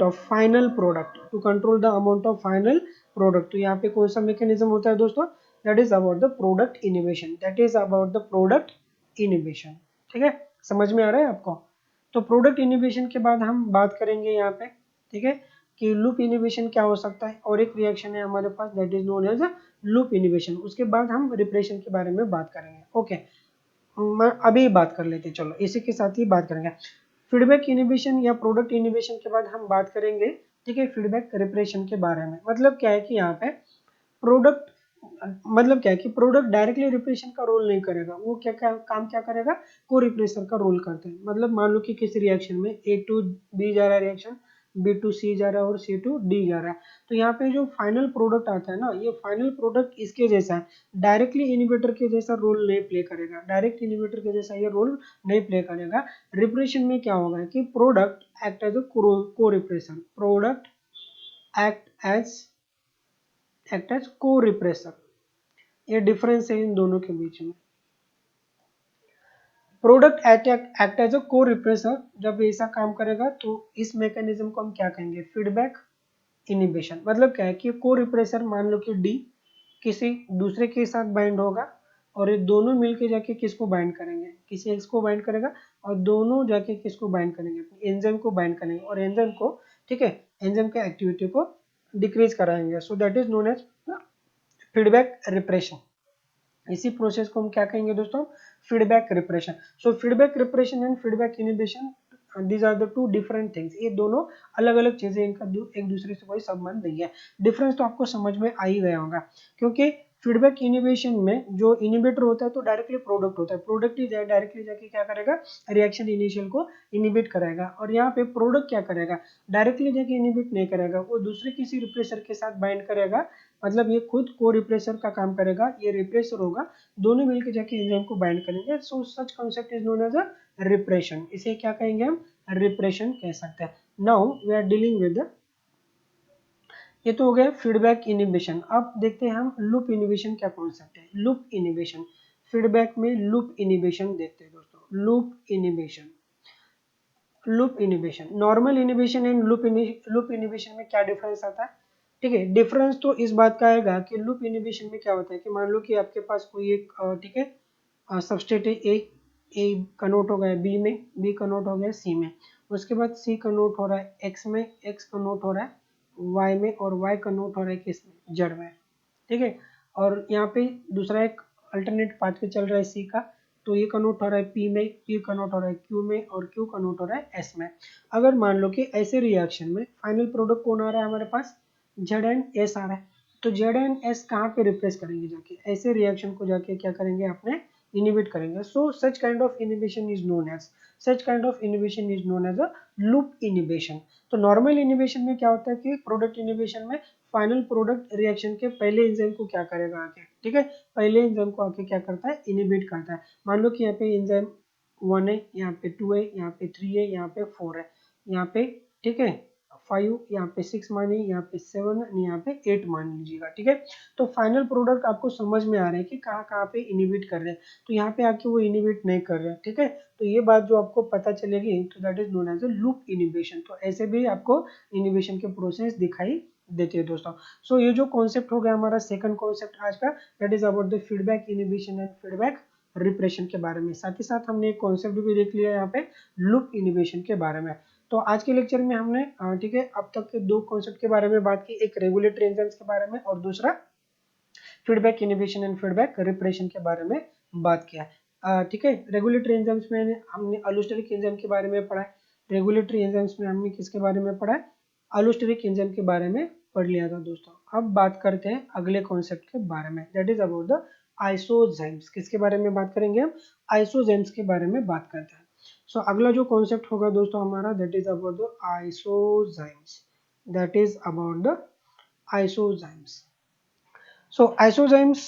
of final product, to control the amount of final product. तो यहाँ पे कौन सा मैकेनिज्म होता है दोस्तों? That is about the product inhibition, that is about the product inhibition. ठीक है, समझ में आ रहा है आपको? तो प्रोडक्ट इनिबिशन के बाद हम बात करेंगे यहाँ पे, ठीक है, कि लूप इनिबिशन क्या हो सकता है, और एक रिएक्शन है हमारे पास that is known as loop inhibition. उसके बाद हम रिप्रेशन के बारे में बात करेंगे। ओके, अभी बात कर लेते हैं, चलो इसी के साथ ही बात करेंगे। फीडबैक इनिबिशन या प्रोडक्ट इनिबिशन के बाद हम बात करेंगे, ठीक है, फीडबैक रिप्रेशन के बारे में। मतलब क्या है कि यहाँ पे प्रोडक्ट, मतलब क्या है कि प्रोडक्ट डायरेक्टली रिप्रेशन का रोल नहीं करेगा, वो क्या काम क्या करेगा? को रिप्रेसर का रोल करते हैं। मतलब मान लो कि किसी रिएक्शन में ए टू बी जा रहा है रिएक्शन, बी टू सी जा रहा है और सी टू डी जा रहा है, तो यहाँ पे जो फाइनल प्रोडक्ट आता है ना, ये फाइनल प्रोडक्ट इसके जैसा है, डायरेक्टली इनिबिटर के जैसा रोल नहीं प्ले करेगा, डायरेक्ट इनिबिटर के जैसा ये रोल नहीं प्ले करेगा। रिप्रेशन में क्या होगा कि प्रोडक्ट एक्ट एज अ को रिप्रेसर, प्रोडक्ट एक्ट एज को रिप्रेसर। ये डिफरेंस है इन दोनों के बीच में। प्रोडक्ट एक्ट एज अ को रिप्रेसर जब ऐसा काम करेगा तो इस मैकेनिज्म को हम क्या कहेंगे? Feedback inhibition. मतलब क्या है कि को रिप्रेसर मान लो कि डी किसी दूसरे के साथ बाइंड होगा, और ये दोनों मिलके जाके किसको बाइंड करेंगे, किसी एक्स को बाइंड करेगा और दोनों जाके किसको बाइंड करेंगे, अपनी एंजाइम को बाइंड करेंगे और एंजाइम को, ठीक है, एंजाइम के एक्टिविटी को डिक्रीज कराएंगे। So that is known as feedback repression. इसी प्रोसेस को हम क्या कहेंगे दोस्तों, feedback repression. So feedback repression and feedback inhibition, these are the two different things. ये दोनों अलग अलग चीजें, इनका एक दूसरे से कोई संबंध नहीं है। डिफरेंस तो आपको समझ में आ ही गया होगा, क्योंकि फीडबैक इनिबिशन में जो इनिबिटर होता है तो डायरेक्टली प्रोडक्ट होता है, प्रोडक्ट ही डायरेक्टली जाके क्या करेगा, रिएक्शन इनिशियल को इनिबिट कराएगा। और यहाँ पे प्रोडक्ट क्या करेगा, डायरेक्टली जाके इनिबिट नहीं करेगा, वो दूसरे किसी रिप्रेसर के साथ बाइंड करेगा, मतलब ये खुद को रिप्रेसर का काम करेगा, ये रिप्रेसर होगा, दोनों मिलकर जाके एंजाइम को बाइंड करेंगे। So such concept is known as a repression. इसे क्या कहेंगे हम, रिप्रेशन कह सकते हैं। Now we are dealing with, ये तो हो गया फीडबैक इनिबिशन। अब देखते हैं हम लूप इनिबिशन क्या कॉन्सेप्ट है। लूप इनिबिशन, फीडबैक में लूप इनिबिशन देखते हैं दोस्तों। Loop inhibition, loop inhibition, normal inhibition and loop inhibition में क्या डिफरेंस आता है, ठीक है। डिफरेंस तो इस बात का आएगा कि लूप इनिबिशन में क्या होता है कि मान लो कि आपके पास कोई एक, ठीक है, सबस्टेट है, ए कन्वर्ट हो गया बी में, बी कन्वर्ट हो गया सी में, उसके बाद सी कन्वर्ट हो रहा है एक्स में, एक्स कन्वर्ट हो रहा है वाई में, और वाई कन्वर्ट हो रहा है किस में, जेड में, ठीक है। और यहाँ पे दूसरा एक अल्टरनेट पाथ पे चल रहा है सी का, तो ये कन्वर्ट हो रहा है पी में, पी कन्वर्ट हो रहा है क्यू में, और क्यू कन्वर्ट हो रहा है एस में। अगर मान लो कि ऐसे रिएक्शन में फाइनल प्रोडक्ट कौन आ रहा है हमारे पास, जेड एंड एस आ रहा है, तो जेड एंड एस कहाँ पे रिप्लेस करेंगे, जाके ऐसे रिएक्शन को जाके क्या करेंगे, अपने इनिबिट करेंगे। So such kind of inhibition is known as, such kind of inhibition is known as a loop inhibition. तो नॉर्मल इनिबिशन में क्या होता है कि प्रोडक्ट इनिबिशन में फाइनल प्रोडक्ट रिएक्शन के पहले एंजाइम को क्या करेगा आके, ठीक है, पहले एंजाइम को आके क्या करता है, इनिबिट करता है। मान लो कि यहाँ पे एंजाइम 1 है, यहाँ पे 2 है, यहाँ पे 3 है, यहाँ पे 4 है, यहाँ पे, ठीक है, 5, यहाँ पे 6 मानिए, यहाँ पे 7, यहाँ पे 8 मान लीजिएगा, ठीक है। तो फाइनल प्रोडक्ट आपको समझ में आ रहा है कि कहाँ कहाँ पे इनिबिट कर रहे हैं, तो यहाँ पे आके वो इनिबिट नहीं कर रहे हैं, ठीक है। तो ये बात जो आपको पता चलेगी, तो that is known as a loop inhibition. तो ऐसे भी आपको इनिबिशन के प्रोसेस दिखाई देती है दोस्तों। सो ये जो कॉन्सेप्ट हो गया हमारा सेकंड कॉन्सेप्ट आज का, that is about the feedback inhibition and feedback repression के बारे में। साथ ही साथ हमने एक कॉन्सेप्ट भी देख लिया यहाँ पे लूप इनिबिशन के बारे में। तो आज के लेक्चर में हमने, ठीक है, अब तक के दो कॉन्सेप्ट के बारे में बात की, एक रेगुलेटरी एंजाइम्स के बारे में और दूसरा feedback inhibition and feedback repression के बारे में बात किया है, ठीक है। रेगुलेटरी एंजाइम्स में हमने अलोस्टेरिक एंजाइम के बारे में पढ़ा है, रेगुलेटरी एंजाइम्स में हमने किसके बारे में पढ़ा है, अलोस्टेरिक एंजाइम के बारे में पढ़ लिया था दोस्तों। अब बात करते हैं अगले कॉन्सेप्ट के बारे में, दैट इज अबाउट द आइसोजाइम्स। किसके बारे में बात करेंगे हम, आइसोजाइम्स के बारे में बात करते हैं। सो अगला जो कॉन्सेप्ट होगा दोस्तों हमारा, that is about the आइसोजाइम्स, that is about the आइसोजाइम्स। So आइसोजाइम्स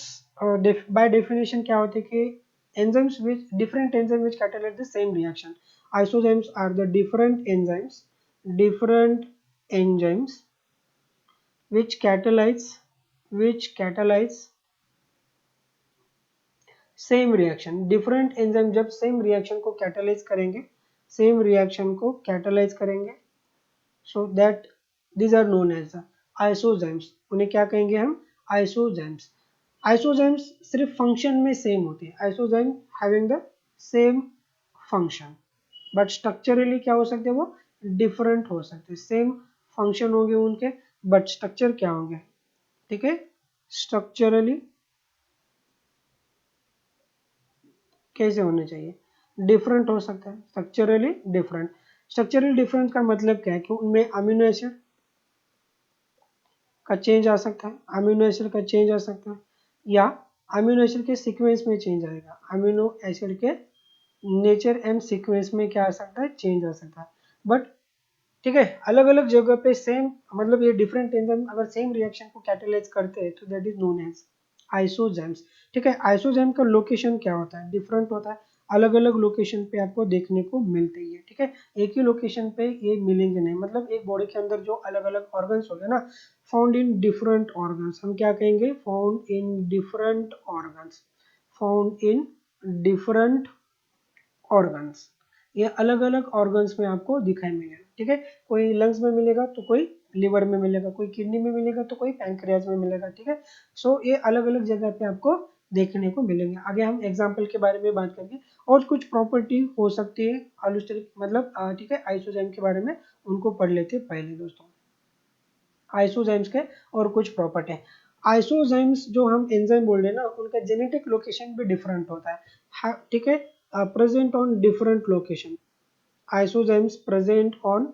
by definition क्या होते हैं कि enzymes which different enzymes which catalyze the same reaction. Isozymes are the different enzymes which catalyze same reaction. Different enzyme जब same reaction को catalyze करेंगे, same reaction को catalyze करेंगे, so that these are known as isozymes. उन्हें क्या कहेंगे हम, आइसोजाइम्स। आइसोजाइम्स सिर्फ फंक्शन में सेम होते हैं, isozyme having the same function, but structurally क्या हो सकते हैं, वो डिफरेंट हो सकते हैं। सेम फंक्शन होंगे उनके, बट स्ट्रक्चर क्या होंगे, ठीक है, स्ट्रक्चरली कैसे होने चाहिए, डिफरेंट हो सकता है, स्ट्रक्चरली डिफरेंट। स्ट्रक्चरली डिफरेंट का मतलब क्या है कि उनमें अमीनो एसिड का चेंज आ सकता है, अमीनो एसिड का चेंज आ सकता है, या अमीनो एसिड के सीक्वेंस में चेंज आएगा, अमीनो एसिड के नेचर एंड सीक्वेंस में क्या आ सकता है, चेंज आ सकता है। बट ठीक है, अलग अलग जगह पे सेम, मतलब ये डिफरेंट एंजाइम अगर सेम रिएक्शन को कैटालाइज करते हैं तो that is known as isozymes, ठीक है। आइसोजाइम का लोकेशन क्या होता है, डिफरेंट होता है, अलग अलग लोकेशन पे आपको देखने को मिलते ही है, ठीक है। एक ही लोकेशन पे ये मिलेंगे नहीं, मतलब एक बॉडी के अंदर जो अलग अलग ऑर्गन्स हो गए ना, फाउंड इन डिफरेंट ऑर्गन्स, हम क्या कहेंगे, found in different organs, found in different organs. ये अलग अलग ऑर्गन्स में आपको दिखाई मिलेगा, ठीक है। कोई लंग्स में मिलेगा तो कोई लिवर में मिलेगा, कोई किडनी में मिलेगा तो कोई पैंक्रियाज में मिलेगा, ठीक है। सो ये अलग अलग जगह पे आपको देखने को मिलेंगे। आगे हम एग्जाम्पल के बारे में बात करेंगे और कुछ प्रॉपर्टी हो सकती है एलोस्टेरिक मतलब ठीक है आइसोजाइम के बारे में, उनको पढ़ लेते हैं पहले दोस्तों। आइसोजाइम्स के और कुछ प्रॉपर्टी है। आइसोजाइम्स जो हम एंजाइम बोल रहे हैं ना, उनका जेनेटिक लोकेशन भी डिफरेंट होता है, ठीक है, present on different location. आइसोजाइम्स present on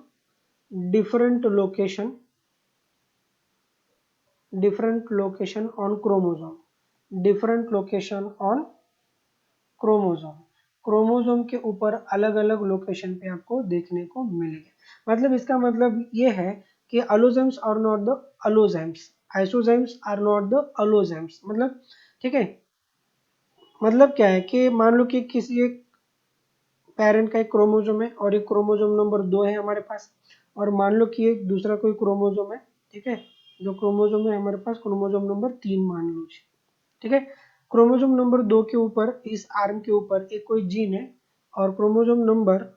different location on chromosome के ऊपर अलग अलग लोकेशन पे आपको देखने को मिलेगा। मतलब इसका मतलब ये है कि allozymes are not the allozymes, isozymes are not the allozymes. मतलब ठीक है, मतलब क्या है कि मान लो कि किसी एक पेरेंट का एक क्रोमोसोम है और एक क्रोमोसोम नंबर 2 है हमारे पास, और मान लो कि एक दूसरा कोई क्रोमोसोम है, ठीक है, जो क्रोमोसोम है हमारे पास क्रोमोसोम नंबर 3 मान लो, ठीक है। क्रोमोसोम नंबर 2 के ऊपर इस आर्म के ऊपर एक कोई जीन है, और क्रोमोसोम नंबर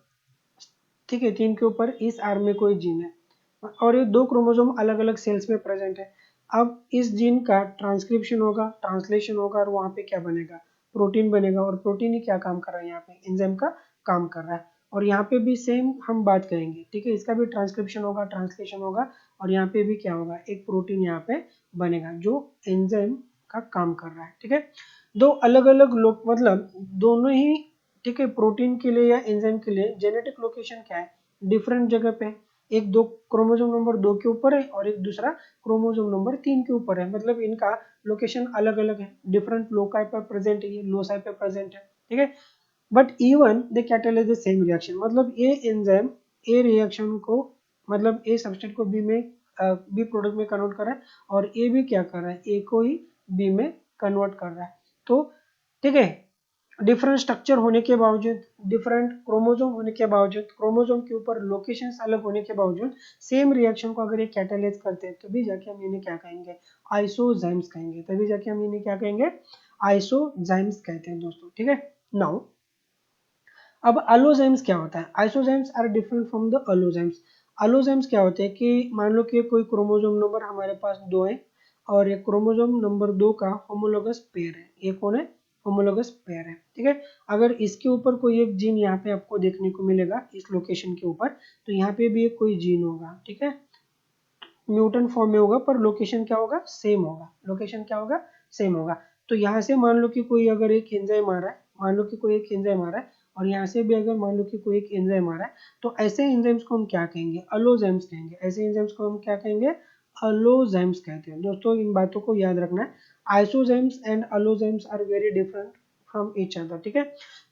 ठीक है 3 के ऊपर इस आर्म में कोई जीन है, और ये दो क्रोमोसोम अलग अलग सेल्स में प्रेजेंट है। अब इस जीन का ट्रांसक्रिप्शन होगा, ट्रांसलेशन होगा, और वहां पे क्या बनेगा, प्रोटीन बनेगा, और प्रोटीन ही क्या काम कर रहा है यहाँ पे, एंजाइम का काम कर रहा है। और यहाँ पे भी सेम हम बात करेंगे, ठीक है, इसका भी ट्रांसक्रिप्शन होगा, ट्रांसलेशन होगा, और यहाँ पे भी क्या होगा, एक प्रोटीन यहाँ पे बनेगा जो एंजाइम का काम कर रहा है, ठीक है। दो अलग अलग लोग मतलब दोनों ही, ठीक है, प्रोटीन के लिए या एंजाइम के लिए जेनेटिक लोकेशन क्या है, डिफरेंट जगह पे। एक दो क्रोमोसोम नंबर 2 के ऊपर है और एक दूसरा क्रोमोसोम नंबर 3 के ऊपर है, मतलब इनका लोकेशन अलग अलग है, डिफरेंट लोकाई पर प्रेजेंट है, ये लोसाई पे प्रेजेंट है, ठीक है। But even they catalyse the same reaction, मतलब ये एंजाइम ए रिएक्शन को मतलब ए सबस्ट्रेट को बी में बी प्रोडक्ट में कन्वर्ट कर रहा है, और ए भी क्या कर रहा है, ए को ही बी में कन्वर्ट कर रहा है। तो ठीक है, डिफरेंट स्ट्रक्चर होने के बावजूद, डिफरेंट क्रोमोसोम होने के बावजूद, क्रोमोसोम के ऊपर लोकेशंस अलग होने के बावजूद सेम रिएक्शन को अगर ये कैटालाइज करते हैं, तभी जाके हम इन्हें क्या कहेंगे, आइसोजाइम्स कहेंगे, तभी जाके हम इन्हें क्या कहेंगे, आइसोजाइम्स कहते हैं दोस्तों, ठीक है। नाउ अब अलोजाइम्स क्या होता है, isozymes are different from the allozymes. Allozymes क्या होते हैं कि मान लो कि कोई क्रोमोसोम नंबर हमारे पास 2 है, और एक क्रोमोसोम नंबर 2 का होमोलोगस पेयर है, ये कौन है, होमोलोगस पेयर है, ठीक है। अगर इसके ऊपर कोई एक जीन यहाँ पे आपको देखने को मिलेगा इस लोकेशन के ऊपर, तो यहाँ पे भी एक कोई जीन होगा, ठीक है, म्यूटेंट फॉर्म में होगा, पर लोकेशन क्या होगा, सेम होगा, लोकेशन क्या होगा, सेम होगा। तो यहाँ से मान लो कि कोई अगर एक एंजाइम आ रहा है, मान लो कि कोई एक एंजाइम आ रहा है, और यहाँ से भी अगर मान लो कि कोई एक एंजाइम आ रहा है, तो ऐसे एंजाइम्स को हम क्या कहेंगे, अलोजाइम्स कहेंगे, ऐसे एंजाइम्स को हम क्या कहेंगे, अलोजाइम्स कहते हैं दोस्तों। इन बातों को याद रखना है, isozymes and allozymes are very different from each other, ठीक है।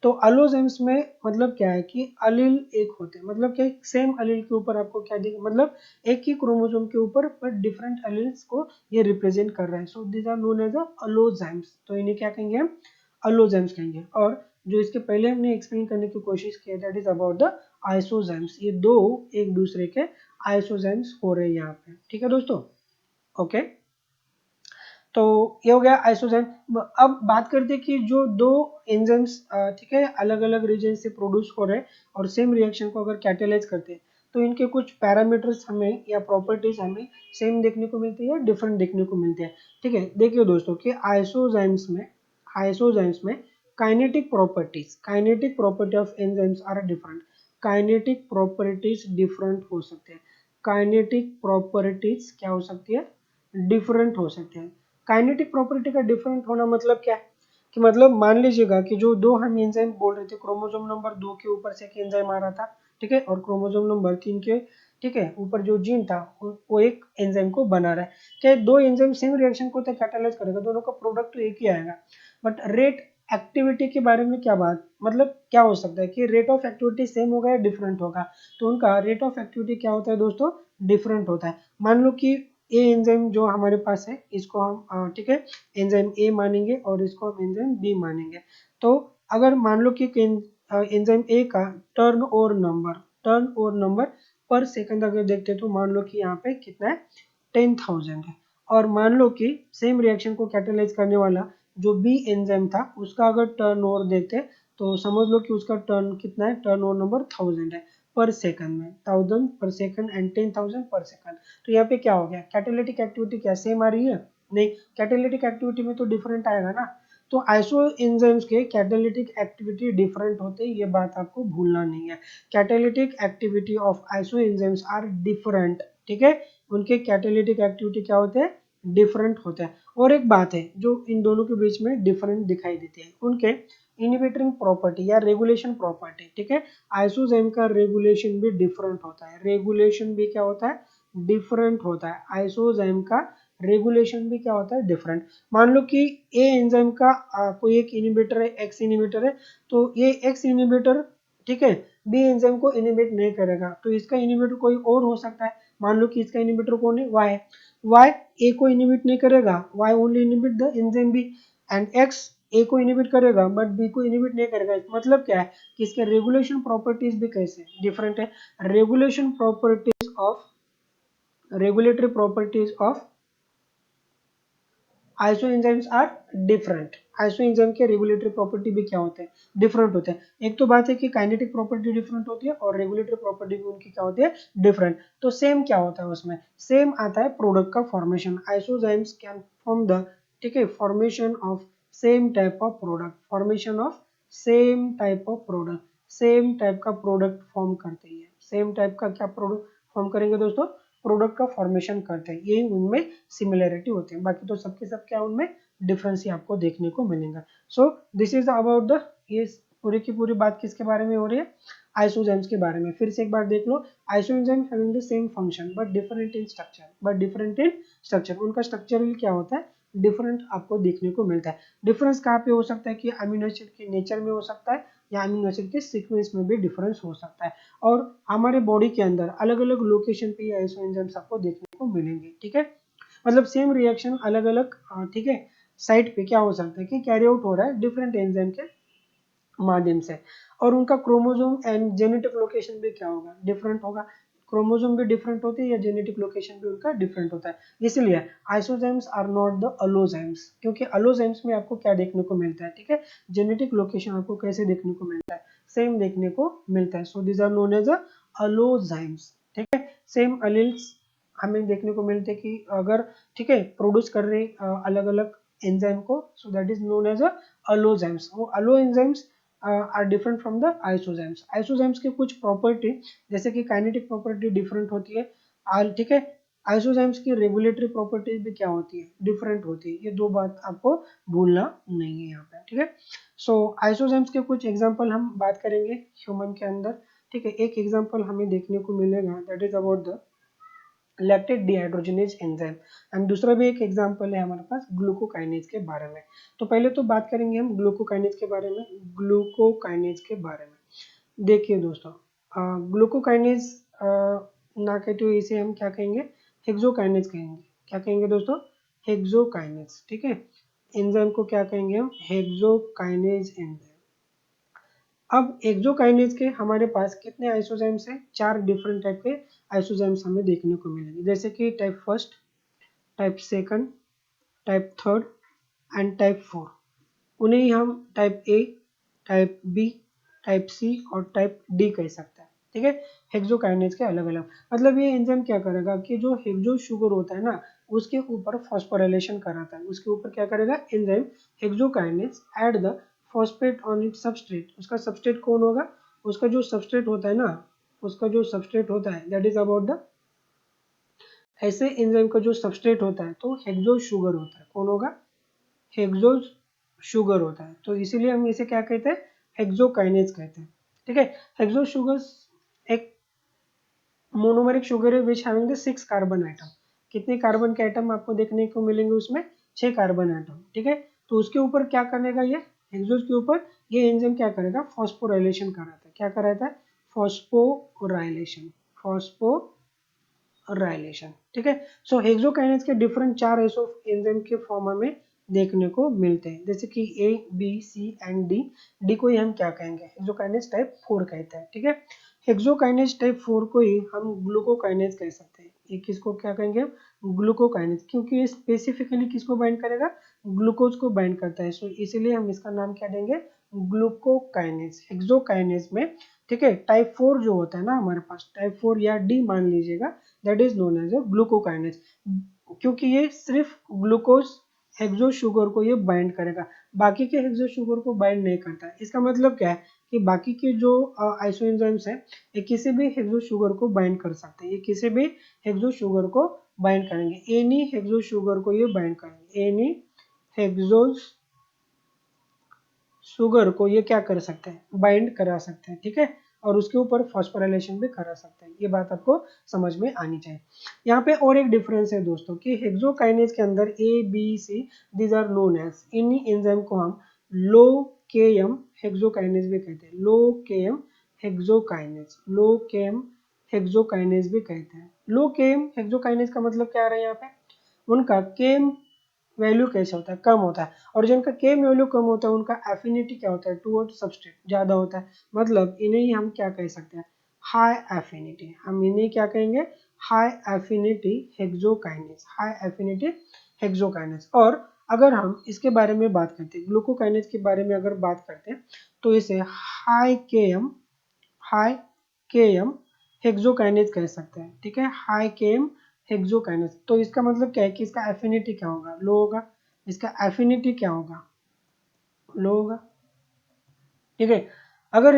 तो अलोजाइम्स में मतलब क्या है कि अलील एक होते हैं, मतलब क्या सेम अलील के ऊपर आपको क्या दिखे, मतलब एक ही क्रोमोसोम के ऊपर पर डिफरेंट एलील्स को ये रिप्रेजेंट कर रहे हैं, so these are known as allozymes, तो इन्हें क्या कहेंगे हम, अलोजाइम्स कहेंगे। और जो इसके पहले हमने एक्सप्लेन करने की कोशिश की, दैट इज अबाउट द आइसोजाइम्स, ये दो एक दूसरे के आइसोजाइम्स हो रहे हैं यहाँ पे, ठीक है दोस्तों, ओके। तो ये हो गया आइसोजाइम। अब बात करते हैं कि जो दो एंजाइम्स ठीक है अलग अलग रीजन से प्रोड्यूस हो रहे हैं और सेम रिएक्शन को अगर कैटेलाइज करते हैं, तो इनके कुछ पैरामीटर्स हमें या प्रॉपर्टीज हमें सेम देखने को मिलती है या डिफरेंट देखने को मिलते हैं, ठीक है। देखिए दोस्तों कि आइसोजाइम्स में kinetic property of enzymes are different, kinetic properties different हो सकते हैं, काइनेटिक प्रॉपर्टीज क्या हो सकती है, डिफरेंट हो सकते हैं। काइनेटिक प्रॉपर्टी का डिफरेंट होना मतलब क्या है, कि मतलब मान लीजिएगा कि जो दो हम एंजाइम बोल रहे थे, क्रोमोसोम नंबर 2 के ऊपर से एक एंजाइम आ रहा था, ठीक है, और क्रोमोसोम नंबर 3 के ठीक है ऊपर जो जीन था वो एक एंजाइम को बना रहा है, क्या दो एंजाइम सेम रिएक्शन को तो कैटालाइज करेगा, दोनों का प्रोडक्ट तो एक ही आएगा, बट रेट एक्टिविटी के बारे में क्या बात, मतलब क्या हो सकता है कि रेट ऑफ एक्टिविटी सेम होगा या डिफरेंट होगा, तो उनका रेट ऑफ एक्टिविटी क्या होता है दोस्तों, डिफरेंट होता है। मान लो कि ए एंजाइम जो हमारे पास है, इसको हम ठीक है एंजाइम ए मानेंगे और इसको हम एंजाइम बी मानेंगे। तो अगर मान लो कि एंजाइम ए का टर्न ओवर नंबर पर सेकंड अगर देखते हैं, तो मान लो कि यहाँ पे कितना है, 10,000 है। और मान लो कि सेम रिएक्शन को कैटालाइज करने वाला जो बी एंजाइम था, उसका अगर टर्न ओवर देखते हैं, तो समझ लो कि उसका टर्न कितना है, टर्न ओवर नंबर 1000 है पर सेकंड में, 1000 पर सेकंड एंड 10,000 पर सेकंड। तो यहाँ पे क्या हो गया, कैटालिटिक एक्टिविटी क्या सेम आ रही है, नहीं, कैटालिटिक एक्टिविटी में तो डिफरेंट आएगा ना। तो आइसो एंजाइम्स के कैटालिटिक एक्टिविटी डिफरेंट होते हैं, ये बात आपको भूलना नहीं है। Catalytic activity of isoenzymes are different, ठीक है, उनके कैटालिटिक एक्टिविटी क्या होते हैं, डिफरेंट होते हैं। और एक बात है जो इन दोनों के बीच में डिफरेंट दिखाई देती है, उनके इनहिबिटरिंग प्रॉपर्टी या रेगुलेशन प्रॉपर्टी, ठीक है, आइसोजाइम का रेगुलेशन भी डिफरेंट होता है, रेगुलेशन भी क्या होता है, डिफरेंट होता है। आइसोजाइम का रेगुलेशन भी क्या होता है, डिफरेंट। मान लो कि ए एंजाइम का कोई एक इनहिबिटर है, एक्स इनहिबिटर है, तो ये एक्स इनहिबिटर, ठीक है, बी एंजाइम को इनहिबिट नहीं करेगा, तो इसका इनहिबिटर कोई और हो सकता है। मान लो कि इसका इनहिबिटर कौन है, वाई, वाई ए को इनहिबिट नहीं करेगा, Y only inhibit the enzyme B, and X A को इनहिबिट करेगा बट बी को इनहिबिट नहीं करेगा। मतलब क्या है कि इसके रेगुलेशन प्रॉपर्टीज भी कैसे डिफरेंट है। Regulation properties of, regulatory properties of isoenzymes are different. Isoenzyme के रेगुलेटरी प्रॉपर्टी भी क्या होते हैं, डिफरेंट होते हैं। एक तो बात है कि काइनेटिक प्रॉपर्टी डिफरेंट होती है और रेगुलेटरी प्रॉपर्टी भी उनकी क्या होती है, डिफरेंट। तो सेम क्या होता है उसमें, सेम आता है प्रोडक्ट का फॉर्मेशन। आइसोजाइम्स कैन फॉर्म द, ठीक है, formation of same type of product, formation of same type of product, same type का प्रोडक्ट फॉर्म करते हैं। सेम टाइप का क्या प्रोडक्ट फॉर्म करेंगे दोस्तों, प्रोडक्ट का फॉर्मेशन करते हैं, यही उनमें सिमिलरिटी होती है। बाकी तो सबके सब क्या उनमें डिफरेंस ही आपको देखने को मिलेगा। सो दिस इज अबाउट द, ये पूरी की पूरी बात किसके बारे में हो रही है, आइसोजाइम्स के बारे में। फिर से एक बार देख लो, isoenzyme having the same function but different in structure, but different in structure, उनका स्ट्रक्चर क्या होता है, डिफरेंट आपको देखने को मिलता है। डिफरेंस कहाँ पे हो सकता है कि अमीनो एसिड के नेचर में हो सकता है या अमीनो एसिड के सीक्वेंस में भी डिफरेंस हो सकता है। और हमारे बॉडी के अंदर अलग अलग लोकेशन पे ये आइसोएंजाइम्स आपको देखने को मिलेंगे, ठीक है, मतलब सेम रिएक्शन अलग अलग, ठीक है, साइट पे क्या हो सकता है कि कैरी आउट हो रहा है डिफरेंट एंजाइम के माध्यम से। और उनका क्रोमोसोम एंड जेनेटिक लोकेशन भी क्या होगा, डिफरेंट होगा। क्रोमोसोम भी डिफरेंट होते हैं या जेनेटिक लोकेशन भी उनका डिफरेंट होता है। इसलिए आइसोजाइम्स आर नॉट द अलोजाइम्स, क्योंकि अलोजाइम्स में आपको क्या देखने को मिलता है, ठीक है, जेनेटिक लोकेशन आपको कैसे देखने को मिलता है, सेम देखने को मिलता है। So these are known as allozymes, ठीक है, सेम अलील्स हमें देखने को मिलते हैं कि अगर, ठीक है, प्रोड्यूस कर रहे अलग अलग एंजाइम को, so that is known as allozymes. वो allo enzymes are different from the isozymes. Isozymes के कुछ प्रॉपर्टी जैसे कि काइनेटिक प्रॉपर्टी डिफरेंट होती है, ठीक है, आइसोजाइम्स की रेगुलेटरी प्रॉपर्टीज भी क्या होती है, डिफरेंट होती है। ये दो बात आपको भूलना नहीं है यहाँ पे, ठीक है। सो आइसोजाइम्स के कुछ एग्जांपल हम बात करेंगे ह्यूमन के अंदर, ठीक है। एक एग्जांपल हमें देखने को मिलेगा, that is about the lactate dehydrogenase enzyme, and दूसरा भी एक एग्जांपल है हमारे पास ग्लूकोकाइनेज के बारे में। तो पहले तो बात करेंगे हम ग्लूकोकाइनेज के बारे में। ग्लूकोकाइनेज के बारे में देखिए दोस्तों, ग्लूकोकाइनेज ना कहते हुए इसे हम क्या कहेंगे, हेक्सोकाइनेज कहेंगे। क्या कहेंगे दोस्तों, हेक्सोकाइनेज, ठीक है, एंजाइम को क्या कहेंगे हम, हेक्सोकाइनेज एंजाइम। अब एक्सोकाइनेज के हमारे पास कितने आइसोजाइम्स हैं, चार डिफरेंट टाइप के आइसोजाइम्स हमें देखने को मिलेंगे, जैसे कि type first, type second, type third and type four. उन्हें ही हम type A, type B, type C और टाइप डी कह सकते हैं, ठीक है, हेक्सोकाइनेज के अलग अलग। मतलब ये एंजाइम क्या करेगा कि जो हेक्सो शुगर होता है ना, उसके ऊपर फॉस्फोराइलेशन कराता है, उसके ऊपर क्या करेगा enzyme hexokinase add the phosphate on it substrate. उसका सबस्ट्रेट कौन होगा, उसका जो सबस्ट्रेट होता है ना, उसका जो सबस्ट्रेट होता है दैट इज अबाउट द, ऐसे एंजाइम का जो सबस्ट्रेट होता है तो हेक्सो शुगर होता है, कौन होगा, हेक्सो शुगर होता है। तो इसीलिए हम इसे क्या कहते हैं, हेक्सोकाइनेज कहते हैं, ठीक है। हेक्सो शुगर एक मोनोमेरिक शुगर है which having the 6 carbon atom. कितने कार्बन के आइटम आपको देखने को मिलेंगे उसमें, 6 कार्बन आइटम, ठीक है। तो उसके ऊपर क्या करेगा ये हेक्सोज के ऊपर ये एंजाइम क्या करेगा, फॉस्फोराइलेशन कराता है। क्या कराता है, फॉस्फोराइलेशन, फॉस्फोराइलेशन, ठीक है। सो हेक्सोकाइनेज के डिफरेंट चार आइसो एंजाइम के फॉर्म हमें देखने को मिलते हैं, जैसे कि A B C and D. D को ही हम क्या कहेंगे, हेक्सोकाइनेज टाइप 4 कहते हैं, ठीक है। हेक्सोकाइनेज टाइप 4 को ही हम ग्लूकोकाइनेज कह सकते हैं। ये किसको क्या कहेंगे हम, ग्लूकोकाइनेज, क्योंकि ये स्पेसिफिकली किसको बाइंड करेगा, ग्लूकोज को बाइंड करता है। सो इसीलिए हम इसका नाम क्या देंगे, ग्लूकोकाइनेज। हेक्सोकाइनेज में, ठीक है, टाइप 4 जो होता है ना हमारे पास, टाइप 4 या डी मान लीजिएगा, that is known as a glucokinase, क्योंकि ये सिर्फ ग्लूकोज हेक्सो शुगर को ये बाइंड करेगा, बाकी के हेक्सो शुगर को बाइंड नहीं करता है। इसका मतलब क्या है कि बाकी के जो आइसो एंजाइम्स हैं ये किसी भी हेक्सो शुगर को बाइंड कर सकते हैं, ये किसी भी हेक्सो शुगर को बाइंड करेंगे, एनी हेक्सो शुगर को ये बाइंड करेंगे, एनी हेक्सो शुगर को ये क्या कर सकते हैं, बाइंड करा सकते हैं, ठीक है, और उसके ऊपर फॉस्फोराइलेशन भी करा सकते हैं। ये बात आपको समझ में आनी चाहिए। यहाँ पे और एक डिफरेंस है दोस्तों कि हेक्सोकाइनेज के अंदर A B C these are known as, इन्हीं एंजाइम को हम लो केएम हेक्सोकाइनेज भी कहते हैं, low KM hexokinase, low KM hexokinase भी कहते हैं। लो केएम हेक्सोकाइनेज का मतलब क्या आ रहा है यहाँ पे, उनका केम वैल्यू कैसे होता है, कम होता है, और जिनका केम वैल्यू कम होता है उनका एफिनिटी क्या होता है, टुवर्ड सबस्ट्रेट ज्यादा होता है, मतलब इन्हें ही हम क्या कह सकते हैं, हाई एफिनिटी, हम इन्हें क्या कहेंगे, high affinity hexokinase, high affinity hexokinase. और अगर हम इसके बारे में बात करते हैं, ग्लूकोकाइनेज के बारे में अगर बात करते हैं तो इसे हाई केएम हेक्सोकाइनेज कह सकते हैं, ठीक है, हाई केएम हेक्सोकाइनेज। तो इसका मतलब क्या है कि इसका एफिनिटी क्या होगा, लो होगा, इसका एफिनिटी क्या होगा, लो होगा, ठीक है। अगर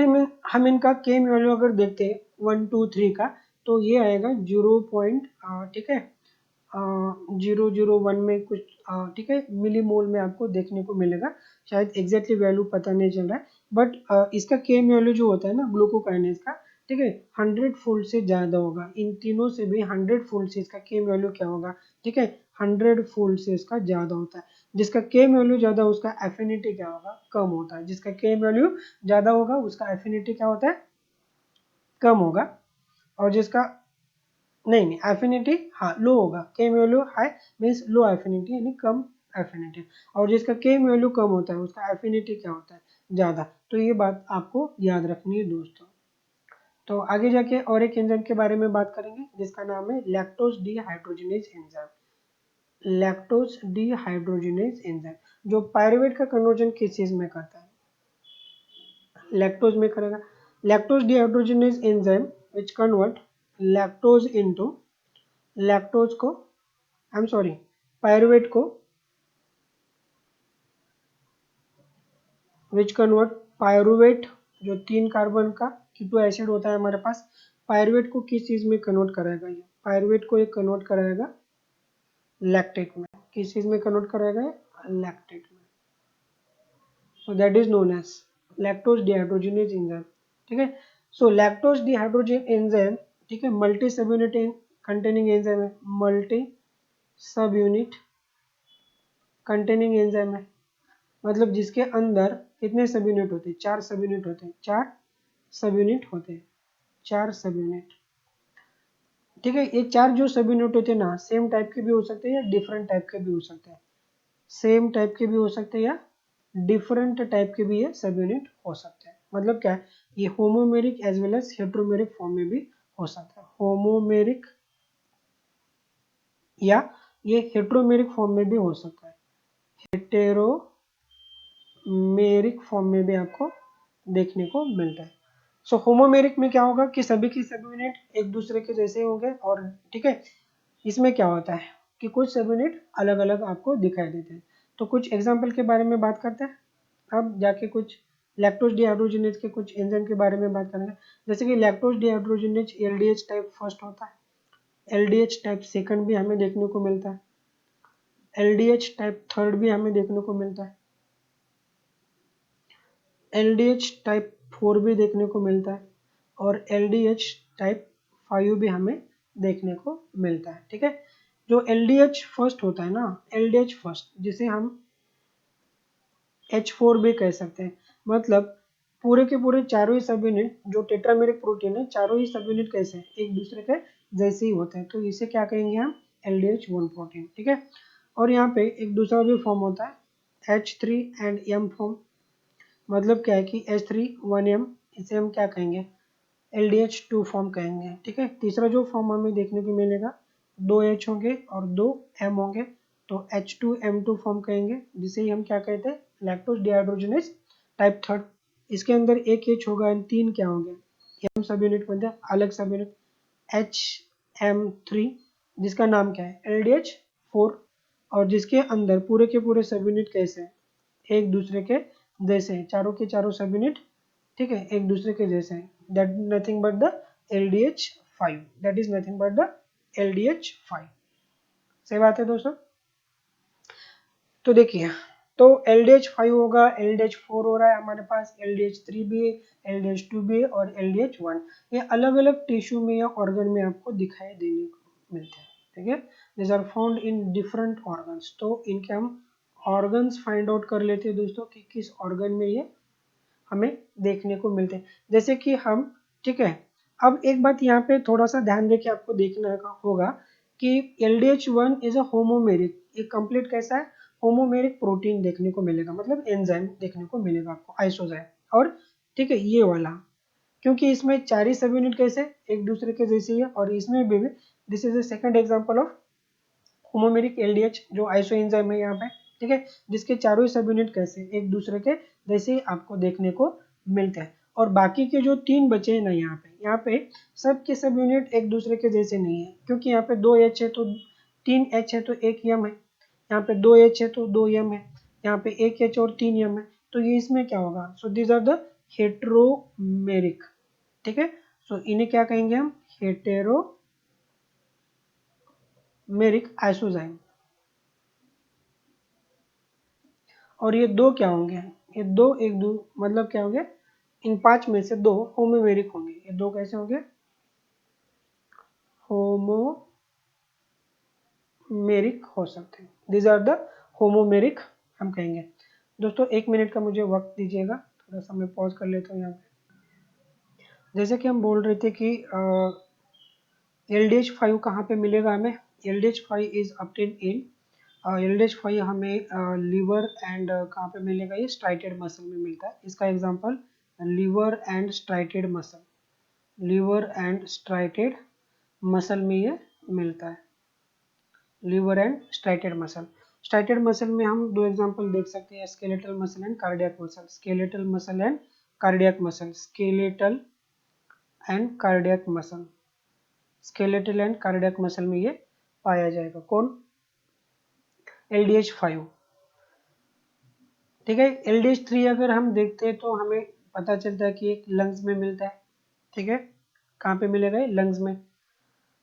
हम इनका केम वैल्यू अगर देखते हैं 1 2 3 का, तो ये आएगा 0 पॉइंट, ठीक है, 001 में कुछ, ठीक है, मिली मोल में आपको देखने को मिलेगा, शायद एग्जैक्टली वैल्यू पता नहीं चल रहा है, बट इसका केम वैल्यू जो होता है ना ग्लूकोकाइनेज का, ठीक है, 100 फोल्ड से ज्यादा होगा, इन तीनों से भी 100 फोल्ड से इसका केम वैल्यू क्या होगा, ठीक है, 100 फोल्ड से इसका ज्यादा होता है। जिसका केम वैल्यू ज्यादा उसका एफिनिटी क्या होगा, कम होता है, जिसका केम वैल्यू ज्यादा होगा उसका एफिनिटी क्या होता है, कम होगा, और जिसका नहीं नहीं एफिनिटी हाँ लो होगा, Km value high means low affinity यानी कम एफिनिटी, और जिसका केम वैल्यू कम होता है उसका एफिनिटी क्या होता है, ज्यादा। तो ये बात आपको याद रखनी है दोस्तों। तो आगे जाके और एक एंजाइम के बारे में बात करेंगे जिसका नाम है lactose dehydrogenase enzyme, lactose dehydrogenase enzyme जो पायरुवेट का कन्वर्जन किस चीज में करता है, लैक्टोज में करेगा। Lactose dehydrogenase enzyme which convert lactose into, lactose को आई एम सॉरी पायरुवेट को, विच कन्वर्ट पायरुवेट जो 3 कार्बन का कीटो एसिड होता है हमारे पास, पायरुवेट को किस चीज में कन्वर्ट कराएगा, ये पायरुवेट को ये कन्वर्ट कराएगा लैक्टेट में, किस चीज में कन्वर्ट कराएगा, लैक्टेट में। so that is known as lactose dehydrogenase enzyme, ठीक है। सो लैक्टोज डिहाइड्रोजन एंजाइम, ठीक है, multi subunit containing enzyme है, multi subunit containing enzyme है, मतलब जिसके अंदर कितने सब यूनिट होते हैं, 4 सब यूनिट होते हैं, 4 सब यूनिट होते हैं, 4 सब यूनिट, ठीक है। ये 4 जो सब यूनिट होते हैं ना सेम टाइप के भी हो सकते हैं या डिफरेंट टाइप के भी हो सकते हैं, सेम टाइप के भी हो सकते हैं या डिफरेंट टाइप के भी ये सब यूनिट हो सकते हैं। मतलब क्या है, ये होमोमेरिक एज वेल एज हेट्रोमेरिक फॉर्म में भी हो सकता है, होमोमेरिक या ये हेट्रोमेरिक फॉर्म में भी हो सकता है, हेटेरोमेरिक फॉर्म में भी आपको देखने को मिलता है। सो होमोमेरिक में क्या होगा कि सभी की सब यूनिट एक दूसरे के जैसे होंगे, और ठीक है, इसमें क्या होता है कि कुछ सब यूनिट अलग अलग आपको दिखाई देते हैं। तो कुछ एग्जाम्पल के बारे में बात करते हैं, अब जाके कुछ लैक्टोज डिहाइड्रोजिनेज के कुछ एंजाइम के बारे में बात करेंगे। जैसे कि lactose dehydrogenase LDH type first होता है, एलडीएच टाइप सेकंड भी हमें देखने को मिलता है, एलडीएच टाइप थर्ड भी हमें देखने को मिलता है, एलडीएच टाइप 4 भी देखने को मिलता है, और एलडीएच टाइप 5 भी हमें देखने को मिलता है, ठीक है। जो एलडीएच फर्स्ट होता है ना, एलडीएच फर्स्ट जिसे हम H4 भी कह सकते हैं, मतलब पूरे के पूरे चारों ही सब यूनिट जो टेट्रामेरिक प्रोटीन है चारों ही सब यूनिट कैसे हैं, एक दूसरे के जैसे ही होते हैं, तो इसे क्या कहेंगे हम, LDH1 प्रोटीन, ठीक है। और यहाँ पे एक दूसरा भी फॉर्म होता है H3 एंड M फॉर्म, मतलब क्या है कि H3 1M, इसे हम क्या कहेंगे, LDH2 फॉर्म कहेंगे, ठीक है। तीसरा जो फॉर्म हमें देखने को मिलेगा 2 H होंगे और 2 M होंगे, तो H2M2 फॉर्म कहेंगे, जिसे ही हम क्या कहते हैं, लैक्टोज डिहाइड्रोजिनेज टाइप थर्ड। इसके अंदर एक H होगा एंड 3 क्या होंगे, M सब यूनिट बनते हैं, अलग सब यूनिट HM3 जिसका नाम क्या है LDH4, और जिसके अंदर पूरे के पूरे सब यूनिट कैसे हैं, एक दूसरे के जैसे हैं, चारों के चारों सब यूनिट, ठीक है, एक दूसरे के जैसे हैं, that nothing but the LDH5, that is nothing but the LDH5। सही बात है दोस्तों। तो देखिए, तो LDH5 होगा, LDH4 हो रहा है हमारे पास, LDH3 भी है, LDH2 भी है और LDH1। ये अलग अलग टिश्यू में या ऑर्गन में आपको दिखाई देने को मिलते हैं, ठीक है। This are found in different organs. तो इनके हम ऑर्गन्स फाइंड आउट कर लेते हैं दोस्तों कि किस ऑर्गन में ये हमें देखने को मिलते हैं। जैसे कि हम, ठीक है, अब एक बात यहाँ पे थोड़ा सा ध्यान देके आपको देखना होगा कि LDH1 इज अ होमोमेरिक, एक कंप्लीट कैसा है, होमोमेरिक प्रोटीन देखने को मिलेगा, मतलब एंजाइम देखने को मिलेगा आपको, आइसोजाइम। और ठीक है, ये वाला, क्योंकि इसमें चार ही सब यूनिट कैसे एक दूसरे के जैसे ही है, और इसमें भी this is a second example of homomeric LDH जो आइसो एंजाइम है यहाँ पे, ठीक है, जिसके चारों ही सब यूनिट कैसे एक दूसरे के जैसे ही आपको देखने को मिलते हैं। और बाकी के जो तीन बचे हैं ना, यहाँ पे सब के सब यूनिट एक दूसरे के जैसे नहीं है, क्योंकि यहाँ पे 2H है तो 3H है तो 1M है, यहाँ पे 2H है तो 2M है, यहाँ पे 1H और 3M है, तो ये इसमें क्या होगा, सो दीज आर द हेट्रोमेरिक, ठीक है। सो इन्हें क्या कहेंगे हम, हेटेरोमेरिक आइसोजाइम। और ये दो क्या होंगे, ये दो एक दो मतलब क्या होंगे, इन पांच में से दो होमोमेरिक होंगे, ये दो कैसे होंगे, होमोमेरिक हो सकते हैं, दिस आर द होमोमेरिक हम कहेंगे। दोस्तों 1 मिनट का मुझे वक्त दीजिएगा, थोड़ा सा मैं पॉज कर लेता हूँ यहाँ पे। जैसे कि हम बोल रहे थे कि LDH5 कहाँ पे मिलेगा हमें, LDH5 is obtained in, LDH5 हमें लीवर एंड कहाँ पे मिलेगा, ये स्ट्राइटेड मसल में मिलता है। इसका example liver and striated muscle, liver and striated muscle में ये मिलता है, liver and striated muscle. Striated muscle में हम दो एग्जांपल देख सकते हैं, skeletal muscle and cardiac muscle, skeletal muscle and cardiac muscle, skeletal and cardiac muscle, skeletal and cardiac muscle में ये पाया जाएगा, कौन, LDH5, ठीक है। LDH3 अगर हम देखते हैं तो हमें पता चलता है कि एक लंग्स में मिलता है, ठीक है, कहाँ पे मिलेगा, ये लंग्स में।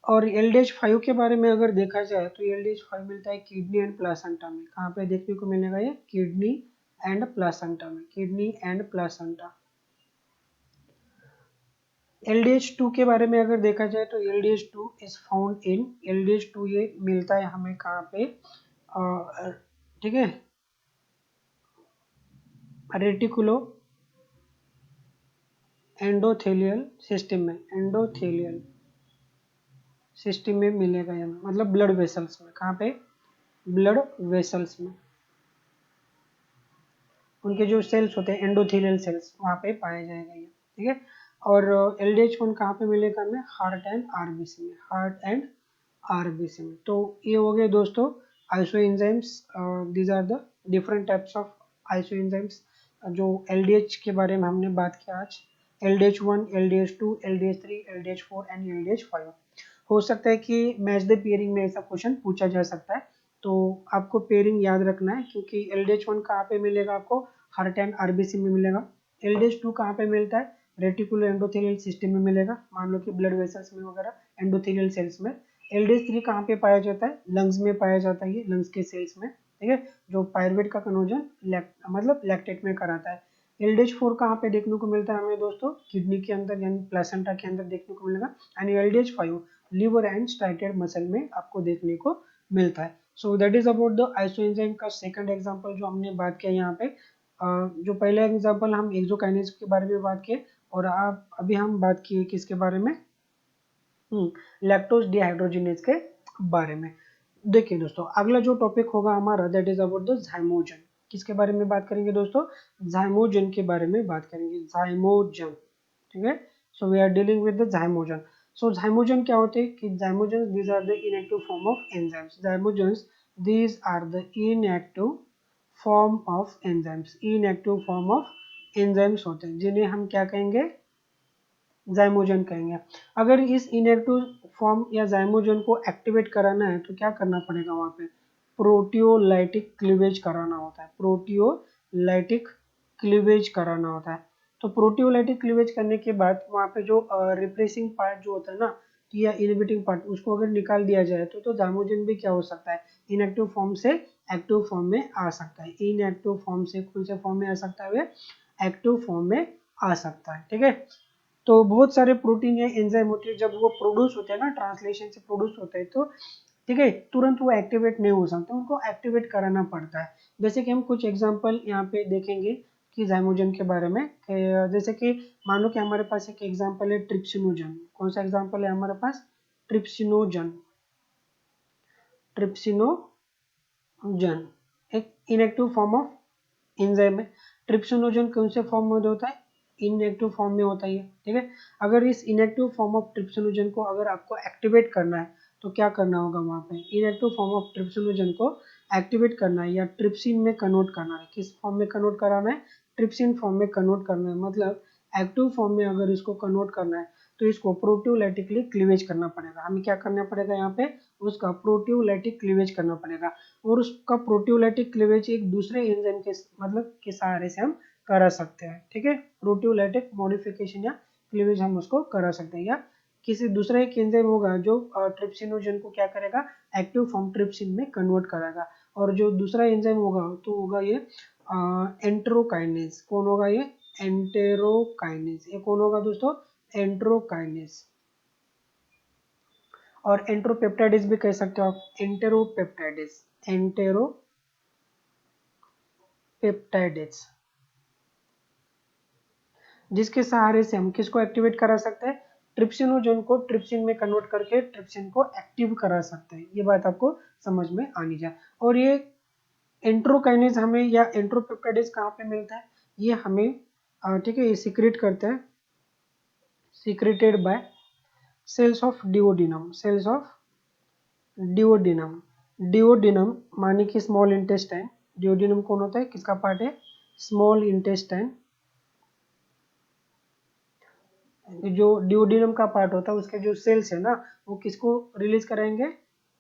और LDH5 के बारे में अगर देखा जाए तो LDH5 मिलता है किडनी एंड प्लासेंटा में, कहाँ पे देखने को मिलेगा, ये किडनी एंड प्लासेंटा में, किडनी एंड प्लासेंटा। LDH2 के बारे में अगर देखा जाए तो LDH2 is found in, LDH2 ये मिलता है हमें कहाँ पे, ठीक है, रेटिकुलो एंडोथेलियल सिस्टम में, एंडोथेलियल सिस्टम में मिलेगा ये, मतलब ब्लड वेसल्स में, कहाँ पे, ब्लड वेसल्स में, उनके जो सेल्स होते हैं एंडोथेलियल सेल्स, वहाँ पे पाया जाएगा ये, ठीक है। और LDH1 कहाँ पे मिलेगा हमें, हार्ट एंड आरबीसी में, हार्ट एंड आरबीसी में। तो ये हो गए दोस्तों isoenzymes, these are the different types of isoenzymes जो LDH के बारे में हमने बात किया आज, LDH1, LDH2, LDH3, LDH4 and LDH5। हो सकता है कि मैच द पेयरिंग में ऐसा क्वेश्चन पूछा जा सकता है, तो आपको पेयरिंग याद रखना है, क्योंकि LDH1 कहाँ पे मिलेगा आपको, हार्ट एंड आरबीसी में मिलेगा, LDH2 कहाँ पे मिलता है, रेटिकुलर एंडोथेलियल सिस्टम में मिलेगा, मान लो कि ब्लड वेसल्स में वगैरह एंडोथेलियल सेल्स में। LDH3 कहाँ पे पाया जाता है, लंग्स में पाया जाता है, ये लंग्स के सेल्स में, ठीक है, जो पायरुवेट का कन्वर्जन मतलब लैक्टेट में कराता है। LDH4 कहाँ पे देखने को मिलता है हमें दोस्तों, किडनी के अंदर यानी प्लेसेंटा के अंदर देखने को मिलेगा, and LDH5 liver and striated muscle में आपको देखने को मिलता है। सो that is about the isoenzyme का सेकंड एग्जांपल जो हमने बात किया यहाँ पे। जो पहला एग्जांपल हम एक्सोकाइनेज के बारे में बात किए, और आप अभी हम बात किए किसके बारे में, लैक्टोज डिहाइड्रोजिनेज के बारे में। देखिए दोस्तों अगला जो टॉपिक होगा हमारा दैट इज अबाउट द ज़ाइमोजन। किसके बारे में बात करेंगे दोस्तों, ज़ाइमोजन के बारे में बात करेंगे, ज़ाइमोजन, ठीक है। So we are dealing with the zymogen. So zymogen क्या होते हैं कि zymogen these are the inactive form of enzymes, zymogens these are the inactive form of enzymes, inactive form of enzymes होते हैं जिन्हें हम क्या कहेंगे, ज़ाइमोजन कहेंगे। अगर इस इनएक्टिव फॉर्म या ज़ाइमोजन को एक्टिवेट कराना है तो क्या करना पड़ेगा वहाँ पे, प्रोटियोलाइटिक क्लीवेज कराना होता है, प्रोटियोलाइटिक क्लीवेज कराना होता है। तो प्रोटियोलाइटिक क्लीवेज करने के बाद वहाँ पे जो रिप्रेसिंग पार्ट जो होता है ना, या इनहिबिटिंग पार्ट, उसको अगर निकाल दिया जाए तो zymogen भी क्या हो सकता है, इनएक्टिव फॉर्म से एक्टिव फॉर्म में आ सकता है, इनएक्टिव फॉर्म से कौन से फॉर्म में आ सकता है, एक्टिव फॉर्म में आ सकता है। ठीक है, तो बहुत सारे प्रोटीन या एंजाइम होते हैं, जब वो प्रोड्यूस होते हैं ना, ट्रांसलेशन से प्रोड्यूस होते हैं, तो ठीक है तुरंत वो एक्टिवेट नहीं हो सकते, उनको एक्टिवेट कराना पड़ता है। जैसे कि हम कुछ एग्जांपल यहाँ पे देखेंगे कि zymogen के बारे में, जैसे कि मान लो कि हमारे पास एक एग्जांपल है ट्रिप्सिनोजन। कौन सा एग्जांपल है हमारे पास, ट्रिप्सिनोजन। ट्रिप्सिनोजन एक इनएक्टिव फॉर्म ऑफ एंजाइम है। ट्रिप्सिनोजन कौन से फॉर्म में होता है, इनएक्टिव फॉर्म में होता है। ठीक है, अगर इस इनएक्टिव फॉर्म ऑफ ट्रिप्सिनोजन को अगर आपको एक्टिवेट करना है तो क्या करना होगा, वहाँ पे इनएक्टिव फॉर्म ऑफ ट्रिप्सिनोजन को एक्टिवेट करना है या ट्रिप्सिन में कन्वर्ट करना है। किस फॉर्म में कन्वर्ट कराना है, ट्रिप्सिन फॉर्म में कन्वर्ट करना है। मतलब एक्टिव फॉर्म में अगर इसको कन्वर्ट करना है तो इसको प्रोटियोलाइटिकली क्लीवेज करना पड़ेगा। हमें क्या करना पड़ेगा यहाँ पे, उसका प्रोटियोलाइटिक क्लीवेज करना पड़ेगा, और उसका प्रोटियोलाइटिक क्लीवेज एक दूसरे एंजाइम के मतलब के सहारे से हम करा सकते हैं। ठीक है, प्रोटियोलाइटिक मॉडिफिकेशन या क्लीवेज हम उसको करा सकते हैं, या किसी दूसरा एक एंजाइम होगा जो ट्रिप्सिनोजन को क्या करेगा, एक्टिव फॉर्म ट्रिप्सिन में कन्वर्ट करेगा, और जो दूसरा एंजाइम होगा तो होगा ये एंटेरोकाइनेज। कौन होगा ये, एंटेरोकाइनेज। ये कौन होगा दोस्तों, एंटेरोकाइनेज। और एंटेरोपेप्टाइडेज भी कह सकते हो आप, एंटेरोपेप्टाइडेज, एंटेरोपेप्टाइडेज, जिसके सहारे से हम किसको एक्टिवेट करा सकते हैं, ट्रिप्सिनोजन को ट्रिप्सिन में कन्वर्ट करके ट्रिप्सिन को एक्टिव करा सकते हैं। ये बात आपको समझ में आनी चाहिए। और ये एंटेरोकाइनेज हमें या एंटेरोपेप्टाइडेज कहाँ पे मिलता है, ये हमें ठीक है, ये सीक्रेट करते हैं, secreted by cells of duodenum, cells of duodenum. Duodenum माने कि स्मॉल इंटेस्टाइन। डिओडिनम कौन होता है, किसका पार्ट है, स्मॉल इंटेस्टाइन। जो डिओडिनम का पार्ट होता है उसके जो सेल्स है ना, वो किसको रिलीज कराएंगे,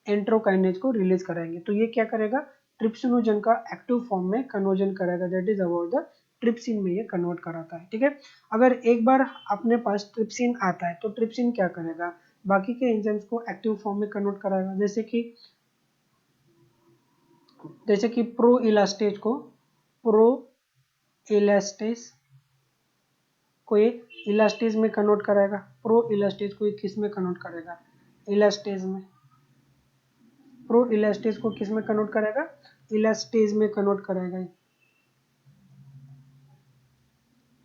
एंटेरोकाइनेज को रिलीज कराएंगे। तो ये क्या करेगा, ट्रिप्सिनोजन का एक्टिव फॉर्म में कन्वर्जन करेगा, that is about the trypsin में ये कन्वर्ट कराता है। ठीक है, अगर एक बार अपने पास ट्रिप्सिन आता है तो ट्रिप्सिन क्या करेगा, बाकी के एंजाइम्स को एक्टिव फॉर्म में कन्वर्ट कराएगा। जैसे कि प्रो इलास्टेज को, प्रो इलास्टेज को ये इलास्टेज में कन्वर्ट कराएगा, प्रो इलास्टेज को ये किस में कन्वर्ट करेगा, इलास्टेज में। प्रो इलास्टेज को किस में कन्वर्ट करेगा, इलास्टेज में कन्वर्ट कराएगा।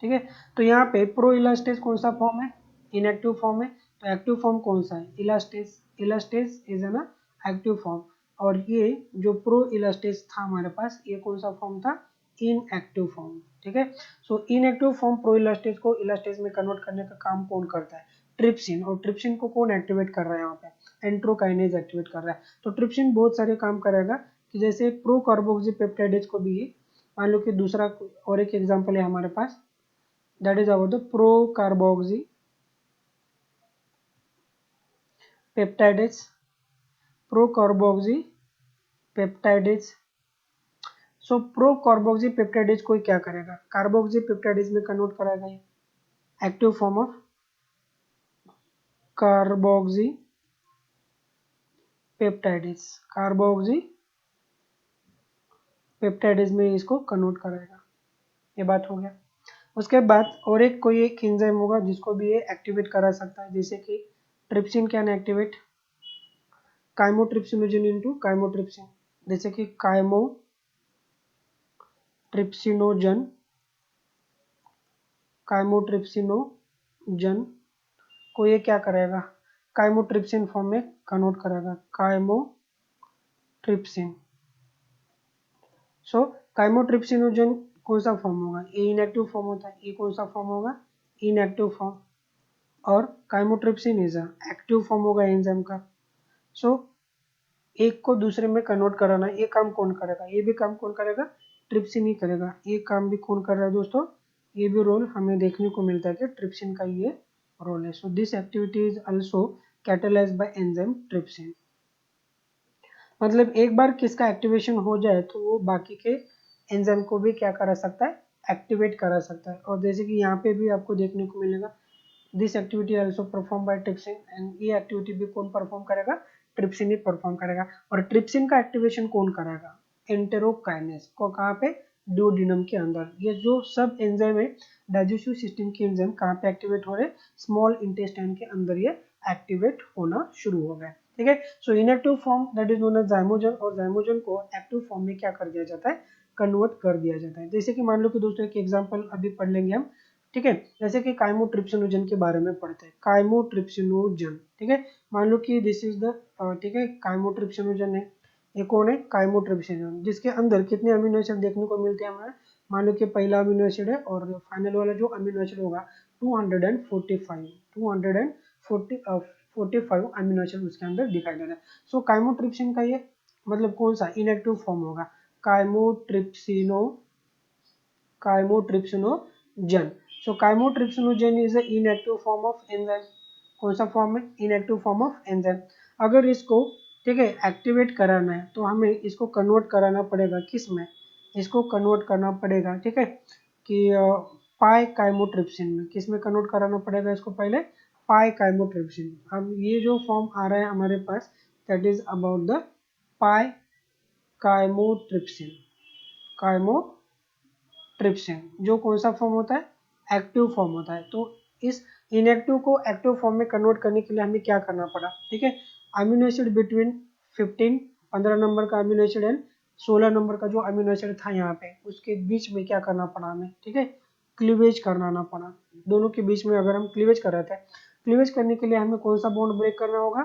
ठीक है, तो यहाँ पे प्रो इलास्टेज कौन सा फॉर्म है, इनएक्टिव फॉर्म है। तो एक्टिव फॉर्म कौन सा है, elastase. Elastase is an active form, और ये जो प्रो इलास्टेज था हमारे पास, ये कौन सा फॉर्म था, इनएक्टिव फॉर्म। ठीक है, so inactive form pro elastase को इलास्टेज में कन्वर्ट करने का काम कौन करता है, ट्रिप्सिन। और ट्रिप्सिन को कौन एक्टिवेट कर रहा है, यहाँ पे एंटेरोकाइनेज एक्टिवेट कर रहा है। तो ट्रिप्सिन बहुत सारे काम करेगा, कि जैसे प्रो कार्बोक्सीपेप्टाइडेज को भी, मान लो कि दूसरा और एक एग्जांपल है हमारे पास, that is about the procarboxypeptidase, procarboxypeptidase। सो प्रोकार्बोक्सीपेप्टाइडेज को क्या करेगा, कार्बोक्सीपेप्टाइडेज में कन्वर्ट कराएगा, ये active form of carboxypeptidase, carboxypeptidase में इसको कन्वर्ट कराएगा। ये बात हो गया। उसके बाद और एक कोई एक एंजाइम होगा जिसको भी ये एक्टिवेट करा सकता है, जैसे कि trypsin can activate chymotrypsinogen into chymotrypsin. जैसे कि काइमोट्रिप्सिनोजन को ये क्या करेगा, काइमोट्रिप्सिन फॉर्म में कन्वर्ट करेगा, काइमोट्रिप्सिन। सो काइमोट्रिप्सिनोजन कौन सा फॉर्म होगा, ये इनएक्टिव फॉर्म होता है, ये कौन सा फॉर्म होगा, इनएक्टिव फॉर्म। और काइमोट्रिप्सिन इज एक्टिव फॉर्म होगा एंजाइम का। सो एक को दूसरे में कन्वर्ट कराना, ये काम कौन करेगा, ये भी काम कौन करेगा, ट्रिप्सिन ही करेगा। ये काम भी कौन कर रहा है दोस्तों, ये भी रोल हमें देखने को मिलता है कि ट्रिप्सिन का ये रोल है। So this activity is also catalysed bye enzyme trypsin. मतलब एक बार किसका एक्टिवेशन हो जाए तो वो बाकी के एंजाइम को भी क्या करा सकता है, एक्टिवेट करा सकता है। और जैसे कि यहाँ पे भी आपको देखने को मिलेगा this activity also perform by trypsin, and ये एक्टिविटी भी कौन परफॉर्म करेगा, ट्रिप्सिन ही परफॉर्म करेगा। और ट्रिप्सिन का एक्टिवेशन कौन करेगा, एंटेरोकाइनेस को, कहाँ पे, डुओडेनम के अंदर। ये जो सब एंजाइम है डाइजेस्टिव सिस्टम के एंजाइम कहाँ पे एक्टिवेट हो रहे, स्मॉल इंटेस्टाइन के अंदर ये एक्टिवेट होना शुरू हो गए। ठीक है, so inactive form that is known as zymogen, और जाइमोजन को एक्टिव फॉर्म में क्या कर दिया जाता है, कन्वर्ट कर दिया जाता है। जैसे कि मान लो कि दोस्तों एक एग्जांपल अभी पढ़ लेंगे हम। ठीक है, जैसे कि काइमोट्रिप्सिनोजन के बारे में पढ़ते हैं, काइमोट्रिप्सिनोजन। ठीक है, मान लो कि दिस इज द, ठीक है, काइमोट्रिप्सिनोजन है, ये कौन है, काइमोट्रिप्सिनोजन, जिसके अंदर कितने अमीनो एसिड देखने को मिलते हैं हमें। मान लो कि पहला अमीनो एसिड है और फाइनल वाला जो अमीनो एसिड होगा 245 अमीनो एसिड उसके अंदर दिखाई दे रहा है। सो काइमोट्रिप्सिन का ये मतलब कौन सा इनएक्टिव फॉर्म होगा, chymotrypsinogen. So chymotrypsinogen is the inactive form of enzyme. कौन सा फॉर्म है, इनएक्टिव फॉर्म ऑफ एंजाइम। अगर इसको, ठीक है, एक्टिवेट कराना है तो हमें इसको कन्वर्ट कराना पड़ेगा किस में, इसको कन्वर्ट करना पड़ेगा, ठीक है, कि पाई काइमोट्रिप्सिन में। किस में कन्वर्ट कराना पड़ेगा इसको, पहले पाई काइमोट्रिप्सिन। अब ये जो फॉर्म आ रहा है हमारे पास that is about the pi chymotrypsin. Chymotrypsin जो कौन सा फॉर्म होता है, एक्टिव फॉर्म होता है। तो इस इनएक्टिव को एक्टिव फॉर्म में कन्वर्ट करने के लिए हमें क्या करना पड़ा, ठीक है, अमीनो एसिड बिटवीन 15 नंबर का अमीनो एसिड एंड 16 नंबर का जो अमीनो एसिड था यहाँ पे, उसके बीच में क्या करना पड़ा हमें, ठीक है, क्लीवेज करना पड़ा। दोनों के बीच में अगर हम क्लीवेज कर रहे थे, क्लीवेज करने के लिए हमें कौन सा बॉन्ड ब्रेक करना होगा,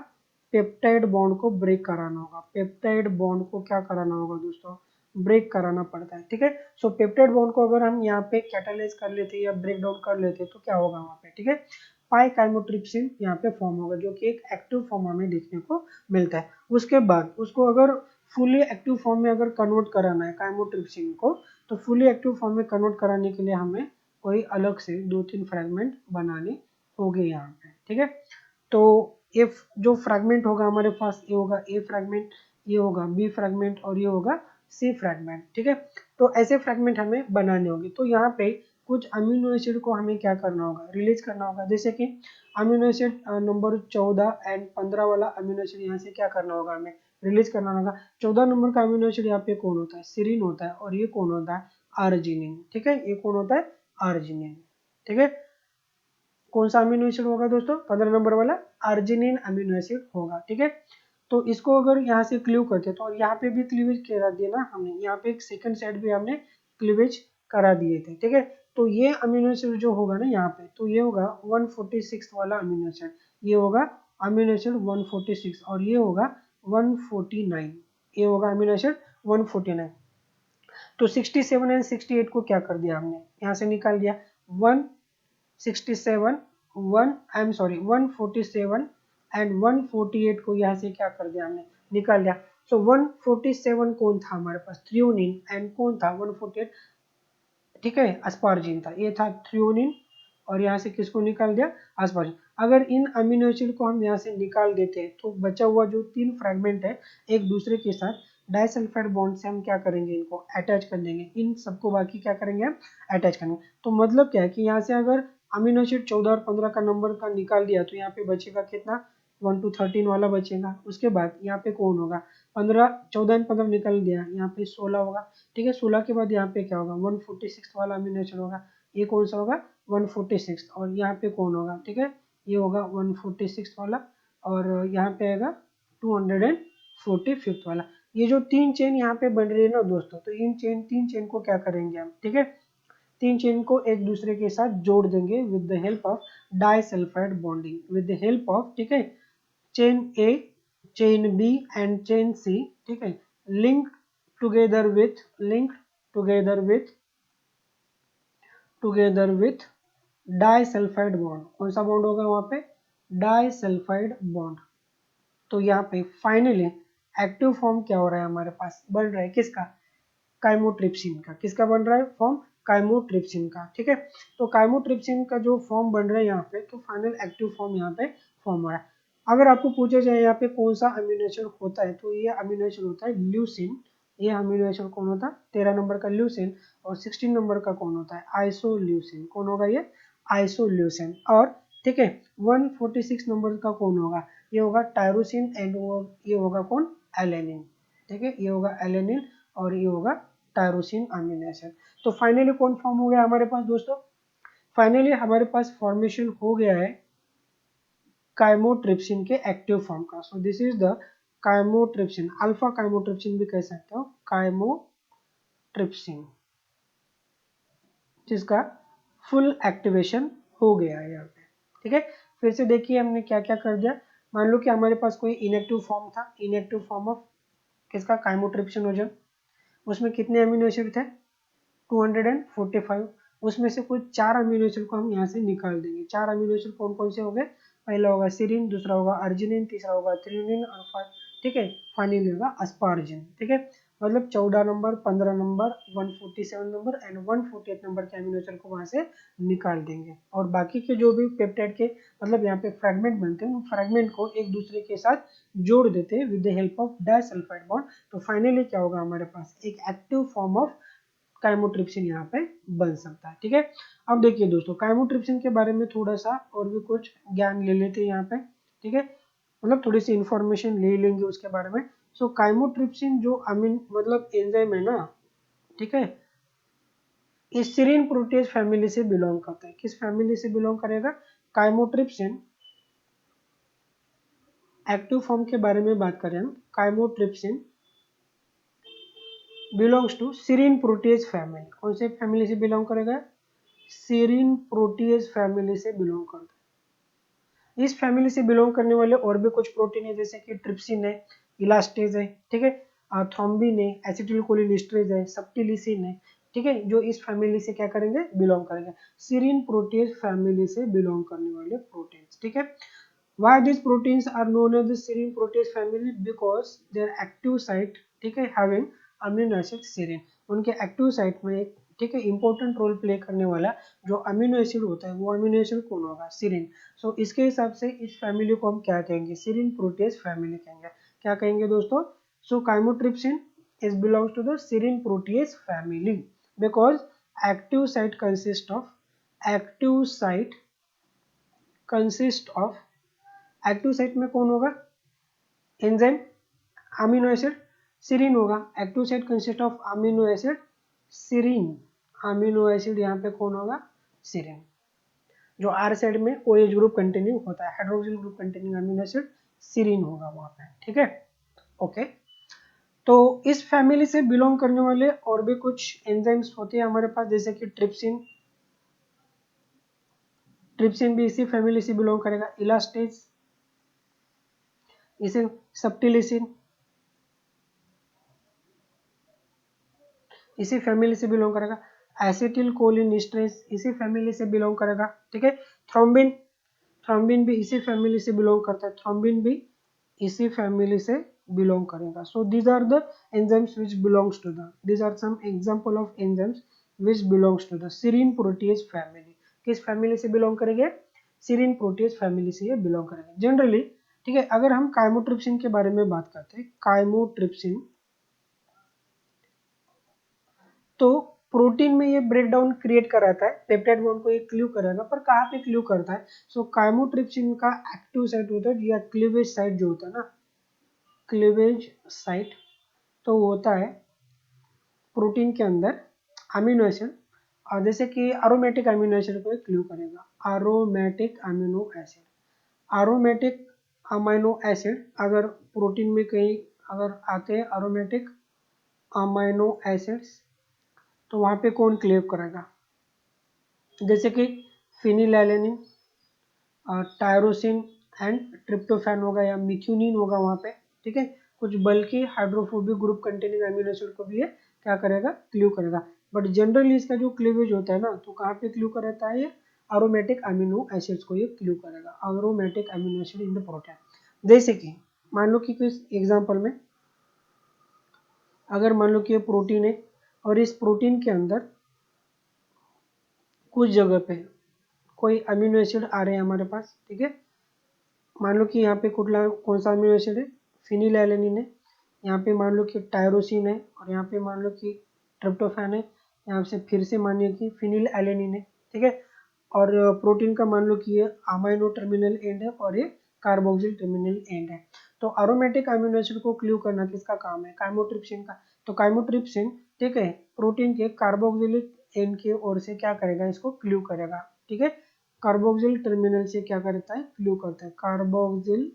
पेप्टाइड बॉन्ड को ब्रेक कराना होगा। पेप्टाइड बॉन्ड को क्या कराना होगा दोस्तों, ब्रेक कराना पड़ता है। ठीक है, सो पेप्टाइड बॉन्ड को अगर हम यहाँ पे कैटालाइज कर लेते या ब्रेक डाउन कर लेते तो क्या होगा वहाँ पे, ठीक है, पाई काइमोट्रिप्सिन यहाँ पे फॉर्म होगा, जो कि एक एक्टिव फॉर्म हमें देखने को मिलता है। उसके बाद उसको अगर फुली एक्टिव फॉर्म में अगर कन्वर्ट कराना है काइमोट्रिप्सिन को, तो फुली एक्टिव फॉर्म में कन्वर्ट कराने के लिए हमें कोई अलग से 2-3 फ्रेगमेंट बनाने होंगे यहाँ पे। ठीक है, तो ये जो फ्रेगमेंट होगा हमारे पास, ये होगा ए फ्रेगमेंट, ये होगा बी फ्रेगमेंट और ये होगा सी फ्रेगमेंट। ठीक है, तो ऐसे फ्रेगमेंट हमें बनाने होंगे। तो यहाँ पे कुछ अमीनो एसिड को हमें क्या करना होगा, रिलीज करना होगा। जैसे कि अमीनो एसिड नंबर 14 एंड 15 वाला अमीनो एसिड यहाँ से क्या करना होगा, हमें रिलीज करना होगा। 14 नंबर का अमीनो एसिड यहाँ पे कौन होता है, सीरीन होता है, और ये कौन होता है, आर्जिनिन। ठीक है, ये कौन होता है, आर्जिनिन। ठीक है, कौन सा अमीनो एसिड होगा दोस्तों, 15 नंबर वाला आर्जिनिन अमीनो एसिड होगा। ठीक है, तो इसको अगर यहाँ से क्लीव करते तो, और यहाँ पे भी क्लीवेज करा दिया ना हमने, यहाँ पे एक सेकंड साइड भी हमने क्लीवेज करा दिए थे। ठीक है, तो ये अमीनो एसिड जो होगा ना यहाँ पे, तो ये होगा 146 वाला अमीनो एसिड, ये होगा अमीनो एसिड 146, और ये होगा 149, ये होगा अमीनो एसिड 149। तो 67 एंड 68 को क्या कर दिया हमने, यहाँ से निकाल दिया। 167 147 एंड 148 को यहाँ से क्या कर दिया हमने, निकाल दिया। सो 147 कौन था हमारे पास, थ्रियोनिन, एंड कौन था 148, ठीक है, अस्पार्जिन था, ये था थ्रियोनिन, और यहाँ से किसको निकाल दिया, अस्पार्जिन। अगर इन अमीनो एसिड को हम यहाँ से निकाल देते हैं तो बचा हुआ जो 3 फ्रेगमेंट है एक दूसरे के साथ डाइसल्फाइड बॉन्ड से हम क्या करेंगे, इनको अटैच कर देंगे, इन सबको बाकी क्या करेंगे हम, अटैच करेंगे। तो मतलब क्या है कि यहाँ से अगर अमीनो एसिड 14 और 15 का नंबर का निकाल दिया तो यहाँ पे बचेगा कितना, 1 to 13 वाला बचेगा। उसके बाद यहाँ पे कौन होगा, 14 एंड 15 निकल दिया, यहाँ पे 16 होगा। ठीक है, 16 के बाद यहाँ पे क्या होगा, 146 वाला अमीनो एसिड होगा, ये कौन सा होगा, 146, और यहाँ पे कौन होगा, ठीक है, ये होगा 146 वाला, और यहाँ पे आएगा 245 वाला। ये जो 3 चेन यहाँ पे बन रही है ना दोस्तों, तो इन 3 चेन को क्या करेंगे हम, ठीक है, 3 चेन को एक दूसरे के साथ जोड़ देंगे with the help of disulphide bonding, with the help of, ठीक है, chain A, chain B and chain C. ठीक है, link together with disulphide bond. कौन सा बॉन्ड होगा वहां पे, डाइसल्फाइड बॉन्ड। तो यहाँ पे फाइनली एक्टिव फॉर्म क्या हो रहा है हमारे पास, बन रहा है किसका, काइमोट्रिप्सिन का। किसका बन रहा है फॉर्म, काइमोट्रिप्सिन का। ठीक है, तो काइमोट्रिप्सिन का जो फॉर्म बन रहा है यहाँ पे, तो फाइनल एक्टिव फॉर्म यहाँ पे फॉर्म हो रहा है। अगर आपको पूछा जाए यहाँ पे कौन सा अमीनो एसिड होता है, तो ये अमीनो एसिड होता है ल्यूसिन। ये अमीनो एसिड कौन होता है? 13 नंबर का ल्यूसिन। और 16 नंबर का कौन होता है? आइसोल्यूसिन। कौन होगा ये? आइसोल्यूसिन। और ठीक है, 146 नंबर का कौन होगा? ये होगा टायरोसिन एंड ये होगा कौन? एलेनिन। ठीक है, ये होगा एलेनिन और ये होगा टायरोसिन अमीनो एसिड। तो फाइनली कौन फॉर्म हो गया हमारे पास दोस्तों? फाइनली हमारे पास फॉर्मेशन हो गया है काइमोट्रिप्सिन के एक्टिव फॉर्म का। सो this is the chymotrypsin, alpha chymotrypsin भी कह सकते हो, काइमोट्रिप्सिन, जिसका फुल एक्टिवेशन हो गया है यहाँ पे। ठीक है, फिर से देखिए हमने क्या क्या कर दिया। मान लो कि हमारे पास कोई इनएक्टिव फॉर्म था, इनएक्टिव फॉर्म ऑफ किसका? काइमोट्रिप्सिनोजन। उसमें कितने अमीनो एसिड थे? 245। उसमें से कुछ 4 अमीनो एसिड को हम यहाँ से निकाल देंगे। 4 अमीनो एसिड कौन कौन से हो गए? पहला होगा सीरीन, दूसरा होगा अर्जिनिन, तीसरा होगा थ्रीनिन और ठीक है, फाइनली होगा अस्पार्जिन। ठीक है, मतलब 14 number, 15 number, 147 number and 148 number के अमीनो एसिड को वहां से निकाल देंगे। और बाकी के जो भी पेप्टाइड के मतलब यहाँ पे फ्रेगमेंट बनते हैं, उन फ्रेगमेंट को एक दूसरे के साथ जोड़ देते हैं with the help of disulphide bond. तो फाइनली क्या होगा हमारे पास? एक एक्टिव फॉर्म ऑफ काइमोट्रिप्सिन यहाँ पे बन सकता है। ठीक है, अब देखिए दोस्तों, काइमोट्रिप्सिन के बारे में थोड़ा सा और भी कुछ ज्ञान ले लेते हैं यहाँ पे। ठीक है, मतलब थोड़ी सी इंफॉर्मेशन ले लेंगे उसके बारे में। सो काइमोट्रिप्सिन जो अमीन मतलब एंजाइम है ना, ठीक है, इस सीरीन प्रोटीज फैमिली से बिलोंग करता है। किस फैमिली से बिलोंग करेगा? काइमोट्रिप्सिन एक्टिव फॉर्म के बारे में बात करें हम, chymotrypsin belongs to serine protease family. कौन से फैमिली से बिलोंग करेगा? सीरीन प्रोटीज फैमिली से बिलोंग करता है। इस फैमिली से बिलोंग करने वाले और भी कुछ प्रोटीन है, जैसे कि ट्रिप्सिन है, इलास्टेज है, ठीक है, थ्रोम्बिन है, एसिटिलकोलिन है, सब्टिलिसिन है। ठीक है, जो इस फैमिली से क्या करेंगे? बिलोंग करेंगे। सीरीन प्रोटीज फैमिली से बिलोंग करने वाले प्रोटीन्स। ठीक है, why these proteins are known as the serine protease family? Because their active site, ठीक है, having अमीनो एसिड सीरीन। उनके एक्टिव साइट में एक, ठीक है, इंपॉर्टेंट रोल प्ले करने वाला जो अमीनो एसिड होता है, वो अमीनो एसिड कौन होगा? सीरीन। सो इसके हिसाब से इस फैमिली को हम क्या कहेंगे? सीरीन प्रोटीज फैमिली कहेंगे। क्या कहेंगे दोस्तों? सो chymotrypsin is belongs to the serine protease family because active site consist of active site consist of active site में कौन होगा? एंजाइम, अमीनो एसिड, सीरीन होगा। Active site consist of amino acid serine. Amino acid यहाँ पे कौन होगा? Serine. जो R side में ओएच ग्रुप कंटेनिंग होता है, hydroxyl group containing amino acid serine होगा वहां पे। ठीक है, ओके। तो इस फैमिली से बिलोंग करने वाले और भी कुछ एंजाइम्स होते हैं हमारे पास, जैसे कि ट्रिप्सिन। ट्रिप्सिन भी इसी फैमिली से बिलोंग करेगा। इलास्टेज, इसे सब्टिलिसिन इसी फैमिली से बिलोंग करेगा। एसिटिल कोलिनिस्ट्रेज इसी फैमिली से बिलोंग करेगा। ठीक है, थ्रोम्बिन, थ्रोम्बिन भी इसी फैमिली से बिलोंग करता है। थ्रोम्बिन भी इसी फैमिली से बिलोंग करेगा। So these are the enzymes which belongs to the, these are some example of enzymes which belongs to the serine protease family. किस फैमिली से बिलोंग करेंगे? सीरीन प्रोटीज फैमिली से ये बिलोंग करेंगे जनरली। ठीक है, अगर हम काइमोट्रिप्सिन के बारे में बात करते हैं, काइमोट्रिप्सिन, तो प्रोटीन में ये ब्रेकडाउन क्रिएट कराता है, पेप्टाइड बॉन्ड को ये क्ल्यू करेगा, पर कहाँ पे क्ल्यू करता है? सो काइमोट्रिप्सिन का एक्टिव साइट होता है या क्लीवेज साइट जो होता है ना, क्लीवेज साइट, तो होता है प्रोटीन के अंदर अमीनो एसिड, और जैसे कि एरोमेटिक अमीनो एसिड को क्ल्यू करेगा। Aromatic amino acid, aromatic amino acid अगर प्रोटीन में कहीं अगर आते हैं एरोमेटिक अमीनो एसिड्स, तो वहाँ पे कौन क्लेव करेगा? जैसे कि फिनिलैलेनिन, टायरोसिन एंड ट्रिप्टोफैन होगा या मिथ्यूनिन होगा वहाँ पे। ठीक है, कुछ बल्कि hydrophobic group containing amino acid को भी ये क्या करेगा? क्ल्यू करेगा। बट जनरली इसका जो क्लीवेज होता है ना, तो कहाँ पे क्ल्यू करता है? ये एरोमेटिक अमीनो एसिड्स को ये क्ल्यू करेगा, aromatic amino acid in the protein. जैसे कि मान लो कि किस एग्जाम्पल में, अगर मान लो कि ये प्रोटीन है और इस प्रोटीन के अंदर कुछ जगह पे कोई अमीनो एसिड आ रहे हैं हमारे पास, ठीक है, मान लो कि यहाँ पे कौन सा अमीनो एसिड है, फिनिल एलेनिन है। यहाँ पे मान लो कि टायरोसिन है, और यहाँ पे मान लो कि ट्रिप्टोफैन है। यहाँ से फिर से मानिए कि फिनिल एलेनिन है, ठीक है। और प्रोटीन का मान लो कि ये अमाइनो टर्मिनल एंड है और ये कार्बोक्सिल टर्मिनल एंड है। तो एरोमेटिक अमीनो एसिड को क्ल्यू करना किसका काम है, काइमोट्रिप्सिन का। तो काइमोट्रिप्सिन, ठीक है, प्रोटीन के कार्बोक्सिलिक एंड की ओर से क्या करेगा, इसको क्ल्यू करेगा, ठीक है। कार्बोक्सिल टर्मिनल से क्या करता है, क्ल्यू करता है। कार्बोक्सिल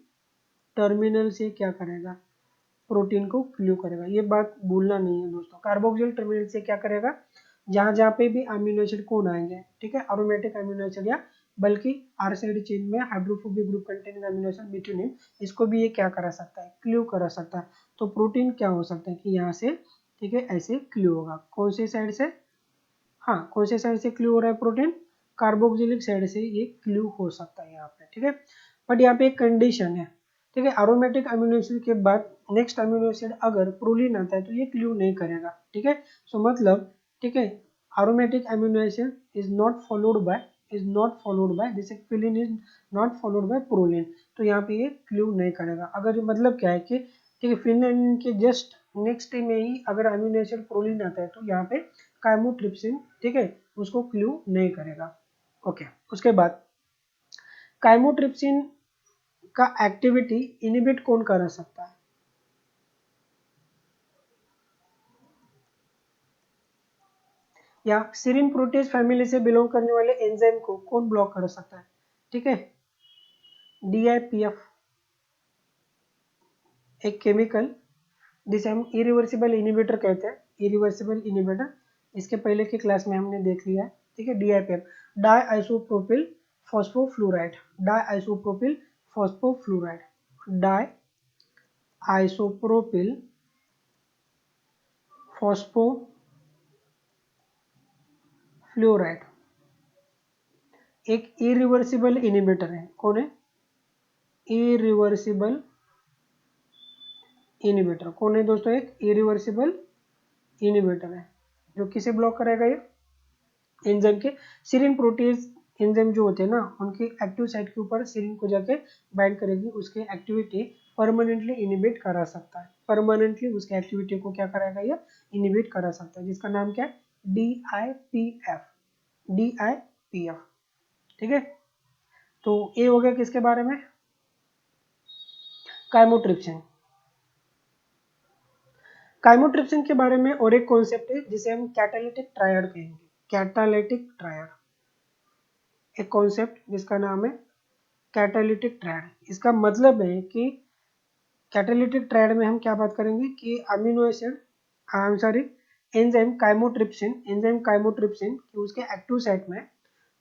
टर्मिनल से क्या करेगा, प्रोटीन को क्ल्यू करेगा। ये बात भूलना नहीं है दोस्तों। कार्बोक्सिल टर्मिनल से क्या करेगा, जहां जहां पे भी अमीनो एसिड कौन आएंगे, ठीक है, एरोमेटिक अमीनो एसिड या बल्कि आर साइड चेन में hydrophobic group containing amino acid methionine, इसको भी ये क्या करा सकता है, क्ल्यू करा सकता है। तो प्रोटीन क्या हो सकता है कि यहाँ से, ठीक है, ऐसे क्ल्यू होगा। कौन से साइड से, हाँ, कौन से साइड से क्ल्यू हो रहा है प्रोटीन, कार्बोक्सिलिक साइड से ये क्ल्यू हो सकता है यहाँ पे, ठीक है। बट यहाँ पे एक कंडीशन है, ठीक है, एरोमेटिक अमीनो एसिड के बाद नेक्स्ट अमीनो एसिड अगर प्रोलीन आता है तो ये क्ल्यू नहीं करेगा, ठीक है। सो मतलब, ठीक है, aromatic amino acid is not followed by जैसे फिलिन is not followed by proline, तो यहाँ पे ये क्ल्यू नहीं करेगा। अगर मतलब क्या है कि, ठीक है, फिलिन के जस्ट नेक्स्ट में ही अगर अमीनो एसिड प्रोलिन आता है तो यहाँ पे काइमोट्रिप्सिन, ठीक है, उसको क्ल्यू नहीं करेगा। ओके, उसके बाद काइमोट्रिप्सिन का एक्टिविटी इनिबिट कौन कर सकता है, या सीरिन प्रोटीज फैमिली से बिलोंग करने वाले एंजाइम को कौन ब्लॉक कर सकता है, ठीक है। DIPF एक केमिकल जिसे हम इरिवर्सिबल इनिबिटर कहते हैं, इरिवर्सिबल इनिबिटर, इसके पहले की क्लास में हमने देख लिया है, ठीक है। DIPF, di isopropyl phosphofluoride, di isopropyl phosphofluoride, di isopropyl phosphofluoride एक इरिवर्सिबल इनिबिटर है। कौन है, इरिवर्सिबल इनिबिटर कौन है दोस्तों, एक इरिवर्सिबल इनिबिटर है जो किसे ब्लॉक करेगा, ये एंजाइम के सीरिन प्रोटीज एंजाइम जो होते हैं ना, उनकी एक्टिव साइट के ऊपर सीरिन को जाके बाइंड करेगी, उसकी एक्टिविटी परमानेंटली इनिबिट करा सकता है। परमानेंटली उसकी एक्टिविटी को क्या कराएगा, ये इनिबिट करा सकता है, जिसका नाम क्या है, DIPF, DIPF, ठीक है। तो ये हो गया किसके बारे में, काइमोट्रिप्सिन। काइमोट्रिप्सिन के बारे में और एक कॉन्सेप्ट है जिसे हम कैटालिटिक ट्रायड कहेंगे, कैटालिटिक ट्रायड, एक कॉन्सेप्ट जिसका नाम है कैटालिटिक ट्रायड। इसका मतलब है कि कैटालिटिक ट्रायड में हम क्या बात करेंगे कि amino acid, sorry, enzyme chymotrypsin कि उसके एक्टिव साइट में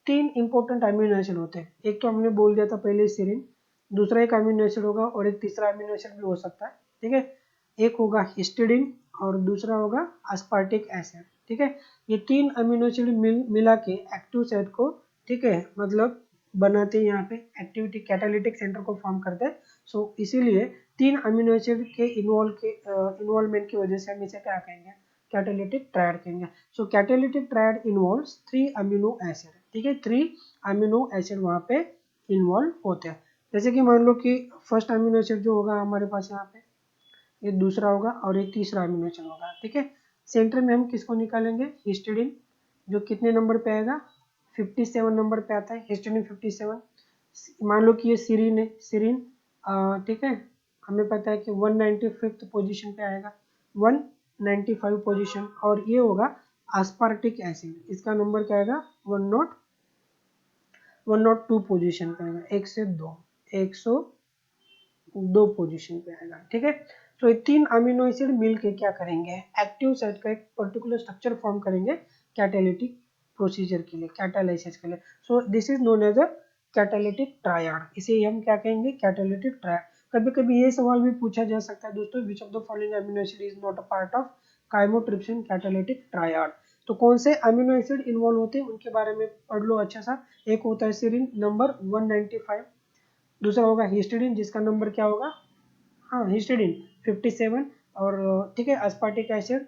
तीन इंपॉर्टेंट अमीनो एसिड होते हैं। एक तो हमने बोल दिया था पहले सीरिन, दूसरा एक अमीनो एसिड होगा और एक तीसरा अमीनो एसिड भी हो सकता है, ठीक है। एक होगा हिस्टिडीन और दूसरा होगा अस्पार्टिक एसिड, ठीक है। ये तीन अमीनो एसिड मिला के एक्टिव साइट को, ठीक है, मतलब बनाते हैं, यहाँ पे एक्टिविटी कैटालिटिक सेंटर को फॉर्म करते हैं। सो इसीलिए तीन अमीनो एसिड के इन्वॉल्वमेंट की वजह से हम इसे क्या कहेंगे, कैटालिटिक ट्रायड कहेंगे। So catalytic triad involves 3 amino acid, ठीक है, 3 अमीनो एसिड वहाँ पे इन्वॉल्व होते हैं। जैसे कि मान लो कि फर्स्ट अमीनो एसिड जो होगा हमारे पास यहाँ पे, ये दूसरा होगा और ये तीसरा अमीनो एसिड होगा, ठीक है। सेंटर में हम किसको निकालेंगे, हिस्टिडीन, जो कितने नंबर पे आएगा, 57 नंबर पे आता है हिस्टिडीन 57। मान लो कि ये सीरीन है, सीरीन, ठीक है, हमें पता है कि 195 पोजीशन पे आएगा, 195 पोजीशन। और ये होगा अस्पार्टिक एसिड, इसका नंबर क्या आएगा, 102 पोजीशन पे आएगा, 102 पोजीशन पे आएगा, ठीक है। तो ये तीन अमीनो एसिड मिलके क्या करेंगे, एक्टिव साइट का एक पर्टिकुलर स्ट्रक्चर फॉर्म करेंगे कैटालिटिक प्रोसीजर के लिए, कैटालाइसिस के लिए। So this is known as a catalytic triad, इसे हम क्या कहेंगे, कैटालिटिक ट्रायड। कभी कभी ये सवाल भी पूछा जा सकता है दोस्तों, which of the following amino acid is not a part of chymotrypsin catalytic triad. तो कौन से अमीनो एसिड इन्वॉल्व होते हैं उनके बारे में पढ़ लो अच्छा सा। एक होता है सीरिन नंबर 195, दूसरा होगा हिस्टिडीन जिसका नंबर क्या होगा, हाँ, हिस्टिडीन 57, और ठीक है, अस्पार्टिक एसिड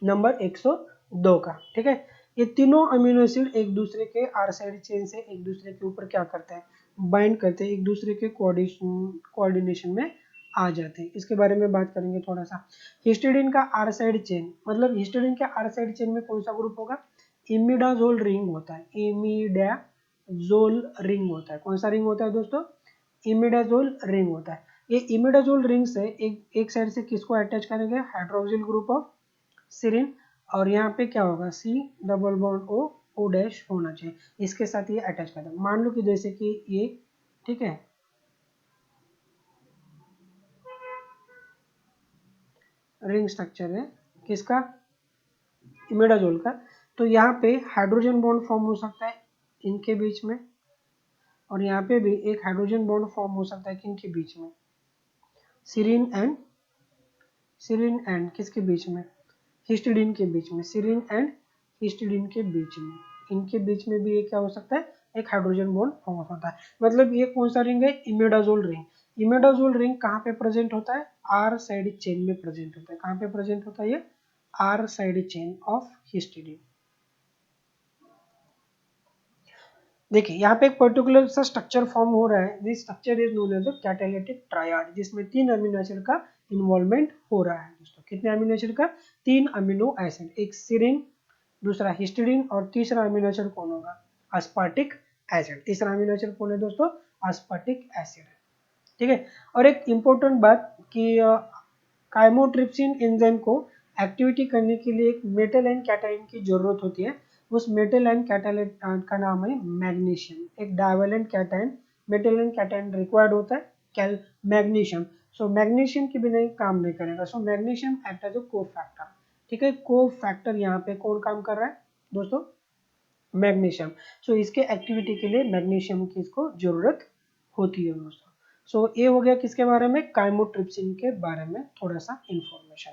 नंबर 102 का, ठीक है। ये तीनों अमीनो एसिड एक दूसरे के आर साइड चेन से एक दूसरे के ऊपर क्या करते हैं, बाइंड करते हैं, एक दूसरे के कोऑर्डिनेशन में आ जाते हैं। इसके बारे में बात करेंगे थोड़ा सा। हिस्टिडीन का आर साइड चेन, मतलब हिस्टिडीन के आर साइड चेन में कौन सा ग्रुप होगा? इमिडाजोल रिंग होता है, इमिडाजोल रिंग होता है। कौन सा रिंग होता है दोस्तों? इमिडाजोल रिंग होता है। ये इमिडाजोल रिंग से एक साइड से किसको अटैच करेंगे? हाइड्रोक्सिल ग्रुप ऑफ सीरीन, और यहाँ पे क्या होगा? C double bond O, O dash होना चाहिए, इसके साथ ये अटैच कर दो। मान लो कि जैसे कि ये, ठीक है, रिंग स्ट्रक्चर है किसका? इमिडाजोल का। तो यहाँ पे हाइड्रोजन बॉन्ड फॉर्म हो सकता है इनके बीच में, और यहाँ पे भी एक हाइड्रोजन बॉन्ड फॉर्म हो सकता है किनके बीच में? सीरीन एंड, सीरीन एंड किसके बीच में? हिस्टिडीन के बीच में। सीरीन एंड हिस्टिडीन के बीच में, इनके बीच में भी ये क्या हो सकता है? एक हाइड्रोजन बॉन्ड फॉर्म होता है। मतलब ये कौन सा रिंग है? Imidazole ring. इमिडाजोल रिंग कहाँ पे प्रेजेंट होता है? आर साइड चेन में प्रेजेंट होता है। कहाँ पे प्रेजेंट होता है ये? R side chain of histidine. देखिए यहाँ पे एक पर्टिकुलर सा स्ट्रक्चर फॉर्म हो रहा है, this structure is known as a catalytic triad, जिसमें 3 अमीनो एसिड का इन्वॉल्वमेंट हो रहा है दोस्तों। कितने अमीनो एसिड का? 3 अमीनो एसिड, एक सीरीन, दूसरा हिस्टिडीन, और तीसरा अमीनो एसिड कौन होगा? अस्पार्टिक एसिड। तीसरा अमीनो एसिड कौन है दोस्तों? अस्पार्टिक एसिड है, ठीक है। और एक इम्पोर्टेंट बात कि काइमोट्रिप्सिन एंजाइम को एक्टिविटी करने के लिए एक मेटल एंड कैटायन की जरूरत होती है। उस मेटल एंड कैटायन का नाम है मैग्नीशियम। एक divalent cation, metal and cation required होता है, मैग्नीशियम। सो मैग्नीशियम के बिना काम नहीं करेगा। सो मैग्नीशियम एक्ट एज अ को फैक्टर, ठीक है। को फैक्टर यहाँ पे कौन काम कर रहा है दोस्तों? मैग्नीशियम। सो इसके एक्टिविटी के लिए मैग्नीशियम की इसको जरूरत होती है दोस्तों। सो ये हो गया किसके बारे में? काइमोट्रिप्सिन के बारे में थोड़ा सा इंफॉर्मेशन।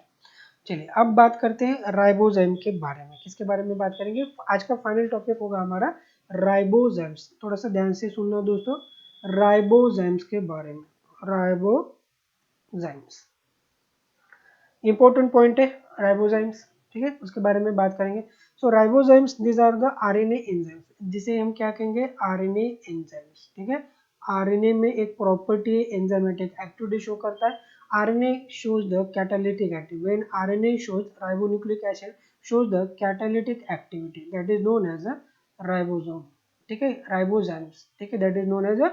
चलिए अब बात करते हैं राइबोजाइम के बारे में। किसके बारे में बात करेंगे? आज का फाइनल टॉपिक होगा हमारा राइबोजाइम्स। थोड़ा सा ध्यान से सुनना दोस्तों, राइबोजाइम्स के बारे में। राइबोजाइम्स इंपॉर्टेंट पॉइंट है, राइबोजाइम्स, ठीक है, उसके बारे में बात करेंगे। So ribozymes this are the RNA enzymes, जिसे हम क्या कहेंगे? आरएनए एंजाइम्स, ठीक है। आरएनए में एक प्रॉपर्टी है, एंजाइमेटिक एक्टिविटी शो करता है। RNA shows the catalytic activity. When RNA shows, ribonucleic acid shows the catalytic activity, that is known as a ribosome, ठीक है, राइबोजाइम्स, ठीक है, that is known as a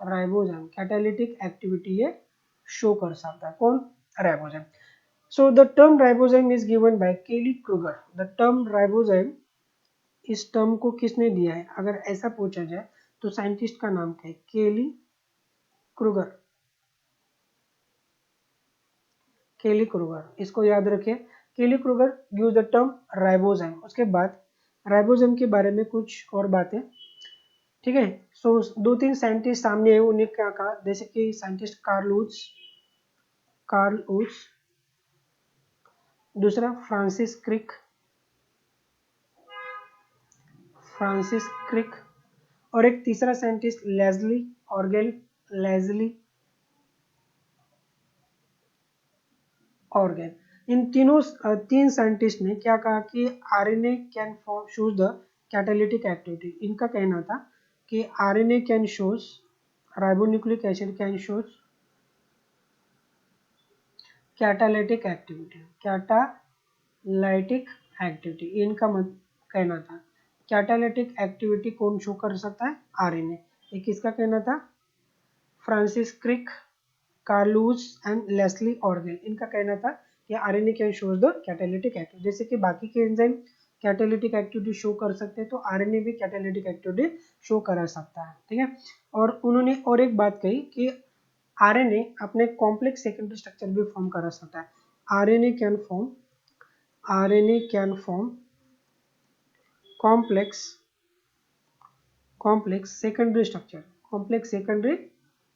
ribosome। Catalytic activity ये show कर सकता है, कौन? Ribozyme. So the term ribozyme is given by Kelly Kruger. The term ribozyme, इस टर्म को किसने दिया है? अगर ऐसा पूछा जाए तो साइंटिस्ट का नाम क्या है? केली क्रूगर। केली क्रूगर, इसको याद रखिए। केली Kruger gives the term ribozyme. उसके बाद राइबोजाइम के बारे में कुछ और बातें, ठीक है। सो दो तीन साइंटिस्ट सामने है, उन्हें क्या कहा? जैसे कि साइंटिस्ट कार्ल वुड्स, दूसरा फ्रांसिस क्रिक, और एक तीसरा scientist lazily Orgel, lazily Orgel. इन तीनों तीन साइंटिस्ट ने क्या कहा कि RNA can shows the catalytic activity. इनका कहना था कि RNA can shows, ribonucleic acid can shows catalytic activity, catalytic activity, इनका मत कहना था। कैटालिटिक एक्टिविटी कौन शो कर सकता है? आरएनए। ये किसका कहना था? Francis Crick, Carl Woese and Leslie Orgel, इनका कहना था कि RNA can shows the catalytic activity. जैसे कि बाकी के एंजाइम कैटालिटिक एक्टिविटी शो कर सकते हैं, तो आरएनए भी कैटालिटिक एक्टिविटी शो करा सकता है, ठीक है। और उन्होंने और एक बात कही कि आरएनए अपने कॉम्प्लेक्स सेकेंडरी स्ट्रक्चर भी फॉर्म करा सकता है। RNA can form complex secondary structure, complex secondary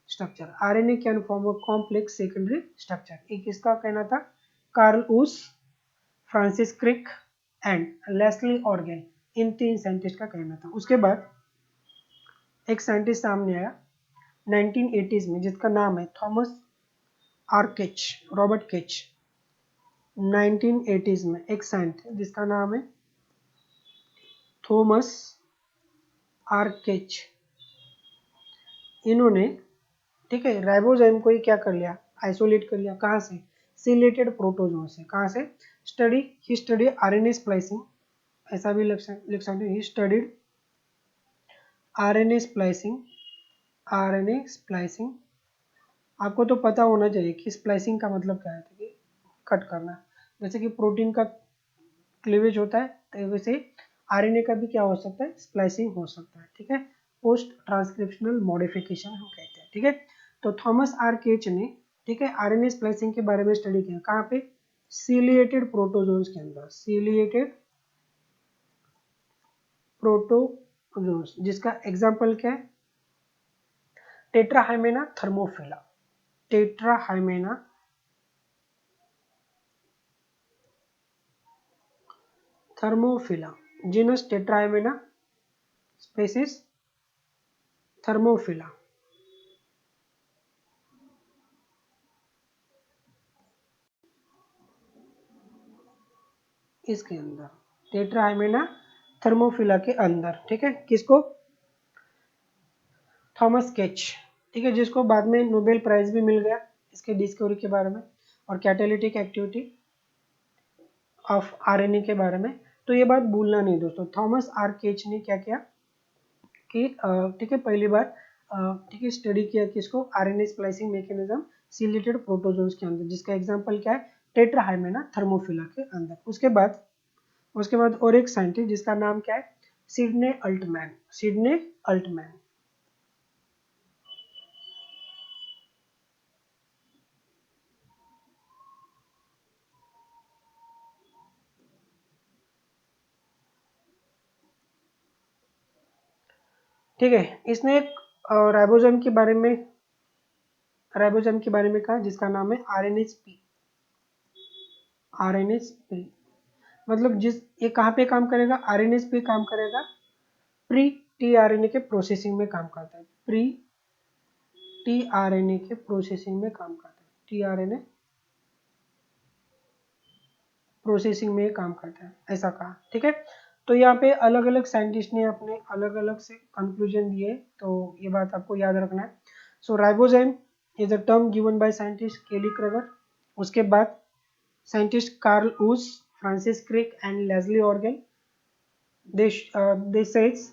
structure। RNA can form a complex secondary structure। एक इसका कहना था, Karl Woese, Francis Crick and Leslie Orgel, इन तीन साइंटिस्ट का कहना था। उसके बाद एक साइंटिस्ट सामने आया 1980s में, जिसका नाम है थॉमस आर केच, रॉबर्ट केच। 1980s में एक साइंटिस्ट जिसका नाम है थॉमस आर केच, इन्होंने, ठीक है, राइबोजाइम को ही क्या कर लिया, आइसोलेट कर लिया। कहाँ से, सिलेटेड प्रोटोजोन से। कहाँ से, ही स्टडी आरएनए स्प्लाइसिंग, ऐसा भी लिख सकते हैं, he studied RNA splicing. RNA splicing, आपको तो पता होना चाहिए कि स्प्लाइसिंग का मतलब क्या है, कि कट करना। जैसे कि प्रोटीन का क्लीवेज होता है, तो वैसे आरएनए का भी क्या हो सकता है, स्प्लाइसिंग हो सकता है। ठीक है, पोस्ट ट्रांसक्रिप्शनल मॉडिफिकेशन हम कहते हैं। ठीक है, तो थॉमस आर केच ने, ठीक है, आरएनए स्प्लाइसिंग के बारे में स्टडी किया। कहाँ पे, सीलिएटेड प्रोटोजोन्स के अंदर, सीलिएटेड प्रोटोजोन्स, जिसका एग्जाम्पल क्या है, टेट्राहाइमेना थर्मोफिला। टेट्राहाइमेना थर्मोफिला, जीनस टेट्राहाइमेना, स्पेसिस थर्मोफिला। इसके अंदर टेट्राहाइमेना थर्मोफिला के अंदर, ठीक है, किसको, थॉमस केच, ठीक है, जिसको बाद में नोबेल प्राइज भी मिल गया इसके डिस्कवरी के बारे में और कैटालिटिक एक्टिविटी ऑफ आरएनए के बारे में। तो ये बात भूलना नहीं दोस्तों, थॉमस आर केच ने क्या किया कि, ठीक है, पहली बार, ठीक है, स्टडी किया किसको, RNA splicing mechanism chelated protozoans के अंदर, जिसका एग्जांपल क्या है, टेट्राहाइमेना थर्मोफिला के अंदर। उसके बाद और एक साइंटिस्ट जिसका नाम क्या है, सिडने अल्टमैन। सिडने अल्टमैन, ठीक है, इसने एक राइबोसोम के बारे में, कहा, जिसका नाम है आरएनएसपी। आरएनएसपी मतलब जिस, ये कहाँ पे काम करेगा, आरएनएसपी काम करेगा, प्री टीआरएनए के प्रोसेसिंग में काम करता है। प्री टीआरएनए के प्रोसेसिंग में काम करता है। टीआरएनए प्रोसेसिंग में काम करता है, ऐसा कहा। ठीक है, तो यहाँ पे अलग अलग साइंटिस्ट ने अपने अलग अलग से कंक्लूजन दिए, तो ये बात आपको याद रखना है। So ribozyme is a term given by scientist Kelly Kruger. उसके बाद scientist Carl Woese, Francis Crick and Leslie ऑर्गन, they says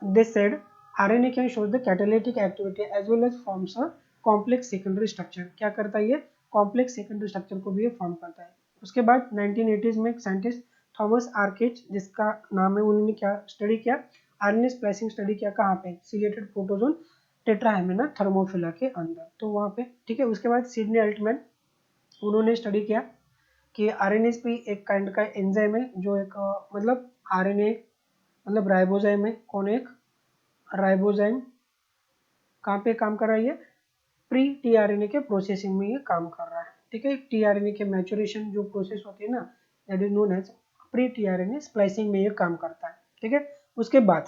they said RNA can show the catalytic activity as well as forms a complex secondary structure। क्या करता है ये, complex secondary structure को भी ये फॉर्म करता है। उसके बाद 1980s में एक साइंटिस्ट थॉमस आर्केच, जिसका नाम है, उन्होंने क्या स्टडी किया, आरएनए स्प्लाइसिंग स्टडी किया। कहाँ पे, सिलेटेड प्रोटोजोन टेट्राहेमिना थर्मोफिला के अंदर, तो वहाँ पे। ठीक है, उसके बाद सिडनी अल्टमैन, उन्होंने स्टडी किया कि आरएनएस भी एक काइंड का एंजाइम है, जो एक मतलब आरएनए मतलब राइबोजाइम है। कौन, एक राइबोजाइम कहाँ पे काम कर रहा है, ये प्री टीआरएनए के प्रोसेसिंग में ये काम कर रहा है। ठीक है, टीआरएनए के मैचुरेशन जो प्रोसेस होती है ना, that is known as pre tRNA splicing में ये काम करता है। ठीक है, उसके बाद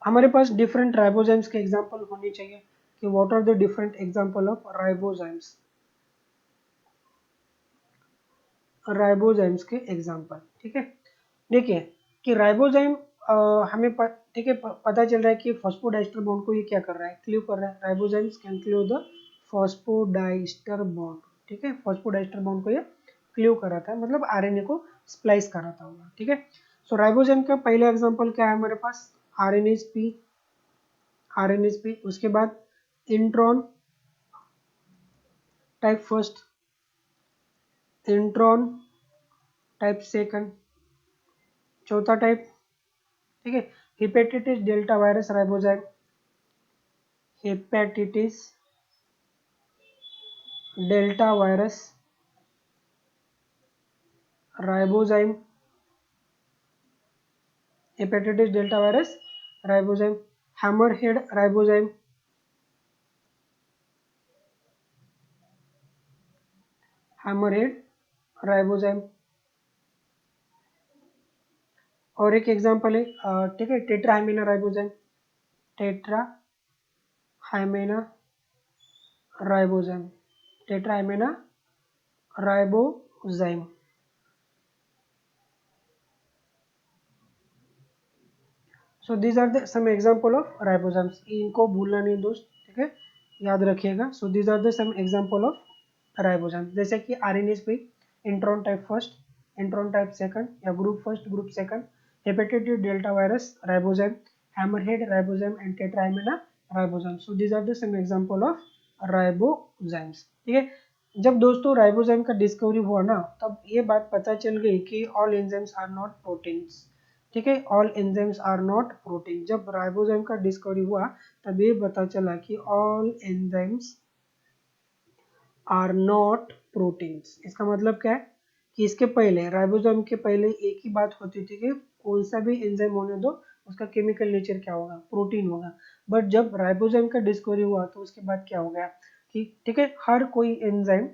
हमारे पास डिफरेंट राइबोजाइम्स के एग्जांपल होने चाहिए कि what are the different example of ribozymes. Ribozymes के एग्जांपल, ठीक है, देखिए कि राइबोजाइम हमें ठीक है, पता चल रहा है कि फॉस्फोडाइस्टर बॉन्ड को ये क्या कर रहा है, क्लीव कर रहा है। Ribozymes can cleave the phosphodiester bond. ठीक है, फॉस्फोडाइस्टर बॉन्ड को ये क्लीव कर रहा था, मतलब आरएनए को स्प्लाइस कर रहा था होगा। ठीक है, सो राइबोजाइम का पहला एग्जांपल क्या है हमारे पास, आरएनएसपी। आरएनएसपी, उसके बाद intron type first, intron type second, चौथा टाइप, ठीक है, hepatitis delta virus ribozyme. Hepatitis delta virus ribozyme. Hepatitis delta virus ribozyme. Hammerhead ribozyme. Hammerhead ribozyme. और एक एग्जांपल है, ठीक है, Tetrahymena ribozyme. Tetrahymena ribozyme. Tetrahymena ribozyme. So these are the some example of ribosomes, इनको भूलना नहीं दोस्त, ठीक है, याद रखिएगा। So these are the some example of ribosomes, जैसे कि RNA speak, intron type first, intron type second, या group first group second, hepatitis delta virus ribosome, hammerhead ribosome and Tetrahymena ribosome. So these are the some example of ribosomes, ठीक है। जब दोस्तों ribosome का discovery हुआ ना, तब ये बात पता चल गई कि all enzymes are not proteins, ठीक है, all enzymes are not protein. जब राइबोसोम का डिस्कवरी हुआ तब ये पता चला कि all enzymes are not proteins. इसका मतलब क्या है कि इसके पहले, राइबोसोम के पहले एक ही बात होती थी कि कौन सा भी एंजाइम होने दो, उसका केमिकल नेचर क्या होगा, प्रोटीन होगा। बट जब राइबोसोम का डिस्कवरी हुआ तो उसके बाद क्या हो गया कि ठीक है, हर कोई एंजाइम,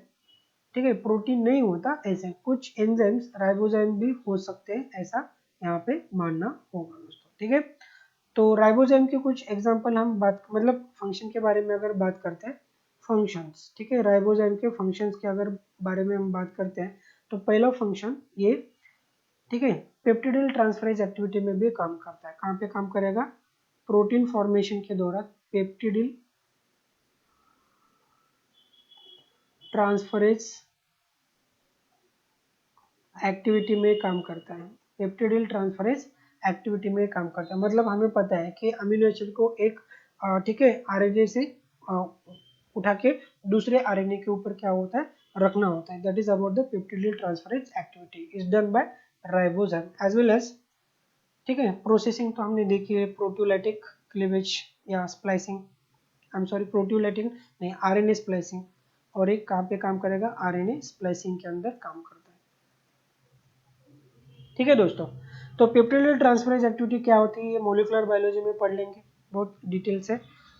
ठीक है, प्रोटीन नहीं होता, ऐसे कुछ एंजाइम्स राइबोसोम भी हो सकते हैं, ऐसा यहाँ पे मानना होगा दोस्तों, ठीक है। तो राइबोसोम के कुछ एग्जांपल हम बात, मतलब फंक्शन के बारे में अगर बात करते हैं, फंक्शंस, ठीक है, राइबोसोम के फंक्शंस के अगर बारे में हम बात करते हैं, तो पहला फंक्शन ये, ठीक है, पेप्टिडाइल ट्रांसफरेज एक्टिविटी में भी काम करता है। कहाँ पे काम करेगा, प्रोटीन फॉर्मेशन के दौरान पेप्टिडाइल ट्रांसफरेज एक्टिविटी में काम करता है, पेप्टिडाइल ट्रांसफरेज एक्टिविटी में काम करता है। मतलब हमें पता है कि अमीनो एसिड को एक, ठीक है, आरएनए से उठा के दूसरे आरएनए के ऊपर क्या होता है, रखना होता है। That is about the peptidyl transferase activity is done by ribosome as well as, ठीक है। प्रोसेसिंग तो हमने देखी है, प्रोटियोलाइटिक क्लीवेज या splicing, I am sorry, proteolytic नहीं, आरएनए स्प्लाइसिंग, और एक कहाँ पे काम करेगा, आरएनए स्प्लाइसिंग के अंदर काम करता है, ठीक है दोस्तों। तो पेप्टिडाइल ट्रांसफरेज एक्टिविटी क्या होती है, ये मॉलिक्यूलर बायोलॉजी में पढ़ लेंगे बहुत डिटेल से।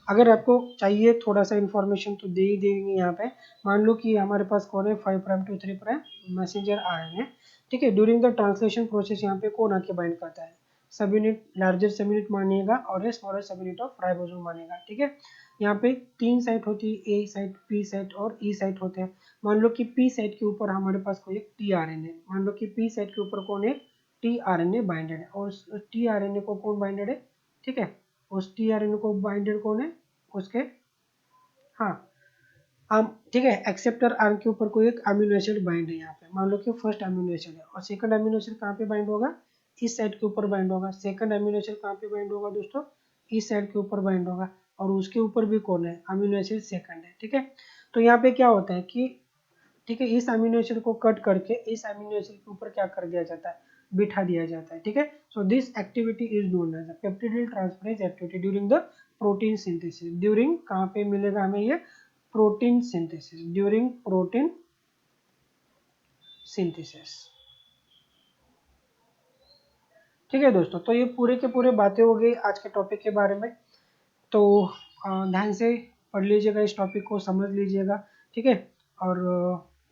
अगर आपको चाहिए थोड़ा सा इन्फॉर्मेशन तो दे ही देंगे यहाँ पे। मान लो कि हमारे पास कौन है, 5 prime to 3 prime messenger RNA, ठीक है। ड्यूरिंग द ट्रांसलेशन प्रोसेस यहाँ पे कौन आके बाइंड करता है, subunit, larger subunit मानिएगा और स्मॉलर सब यूनिट ऑफ राइबोसोम मानिएगा, ठीक है। यहाँ पे 3 साइट होती है, ए साइट, पी साइट और ई साइट होते हैं। मान लो कि पी साइट के ऊपर हमारे पास कोई एक टी आरएनए, मान लो कि पी साइट के ऊपर कौन है, टी आरएनए बाइंडेड है, और उस टी आरएनए को कौन बाइंडेड है, ठीक है, उस टी आरएनए को बाइंडेड कौन है, उसके, हाँ, हम, ठीक है, एक्सेप्टर आर्म के ऊपर कोई एक अमीनो एसिड बाइंड है यहाँ पे, मान लो कि फर्स्ट अमीनो एसिड है, और सेकंड अमीनो एसिड कहाँ पे बाइंड होगा, इस साइड के ऊपर बाइंड होगा। सेकंड अमीनो एसिड कहाँ पे बाइंड होगा दोस्तों, इस साइड के ऊपर बाइंड होगा, और उसके ऊपर भी कौन है, अमीनो एसिड सेकंड है, ठीक है। तो यहाँ पे क्या होता है कि, ठीक है, इस अमीनो एसिड को कट करके इस अमीनो एसिड के ऊपर क्या कर दिया जाता है, बिठा दिया जाता है, ठीक है। So this activity is known as peptidyl transferase activity during the protein synthesis. During कहाँ पे मिलेगा हमें ये, protein synthesis, during protein synthesis, ठीक है दोस्तों। तो ये पूरे के पूरे बातें हो गई आज के टॉपिक के बारे में। तो ध्यान से पढ़ लीजिएगा, इस टॉपिक को समझ लीजिएगा, ठीक है। और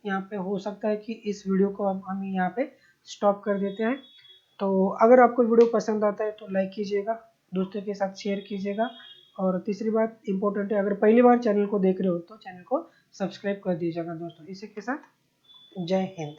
यहाँ पे हो सकता है कि इस वीडियो को हम यहाँ पे स्टॉप कर देते हैं। तो अगर आपको वीडियो पसंद आता है तो लाइक कीजिएगा, दोस्तों के साथ शेयर कीजिएगा, और तीसरी बात इम्पोर्टेंट है, अगर पहली बार चैनल को देख रहे हो तो चैनल को सब्सक्राइब कर दीजिएगा दोस्तों। इसी के साथ जय हिंद।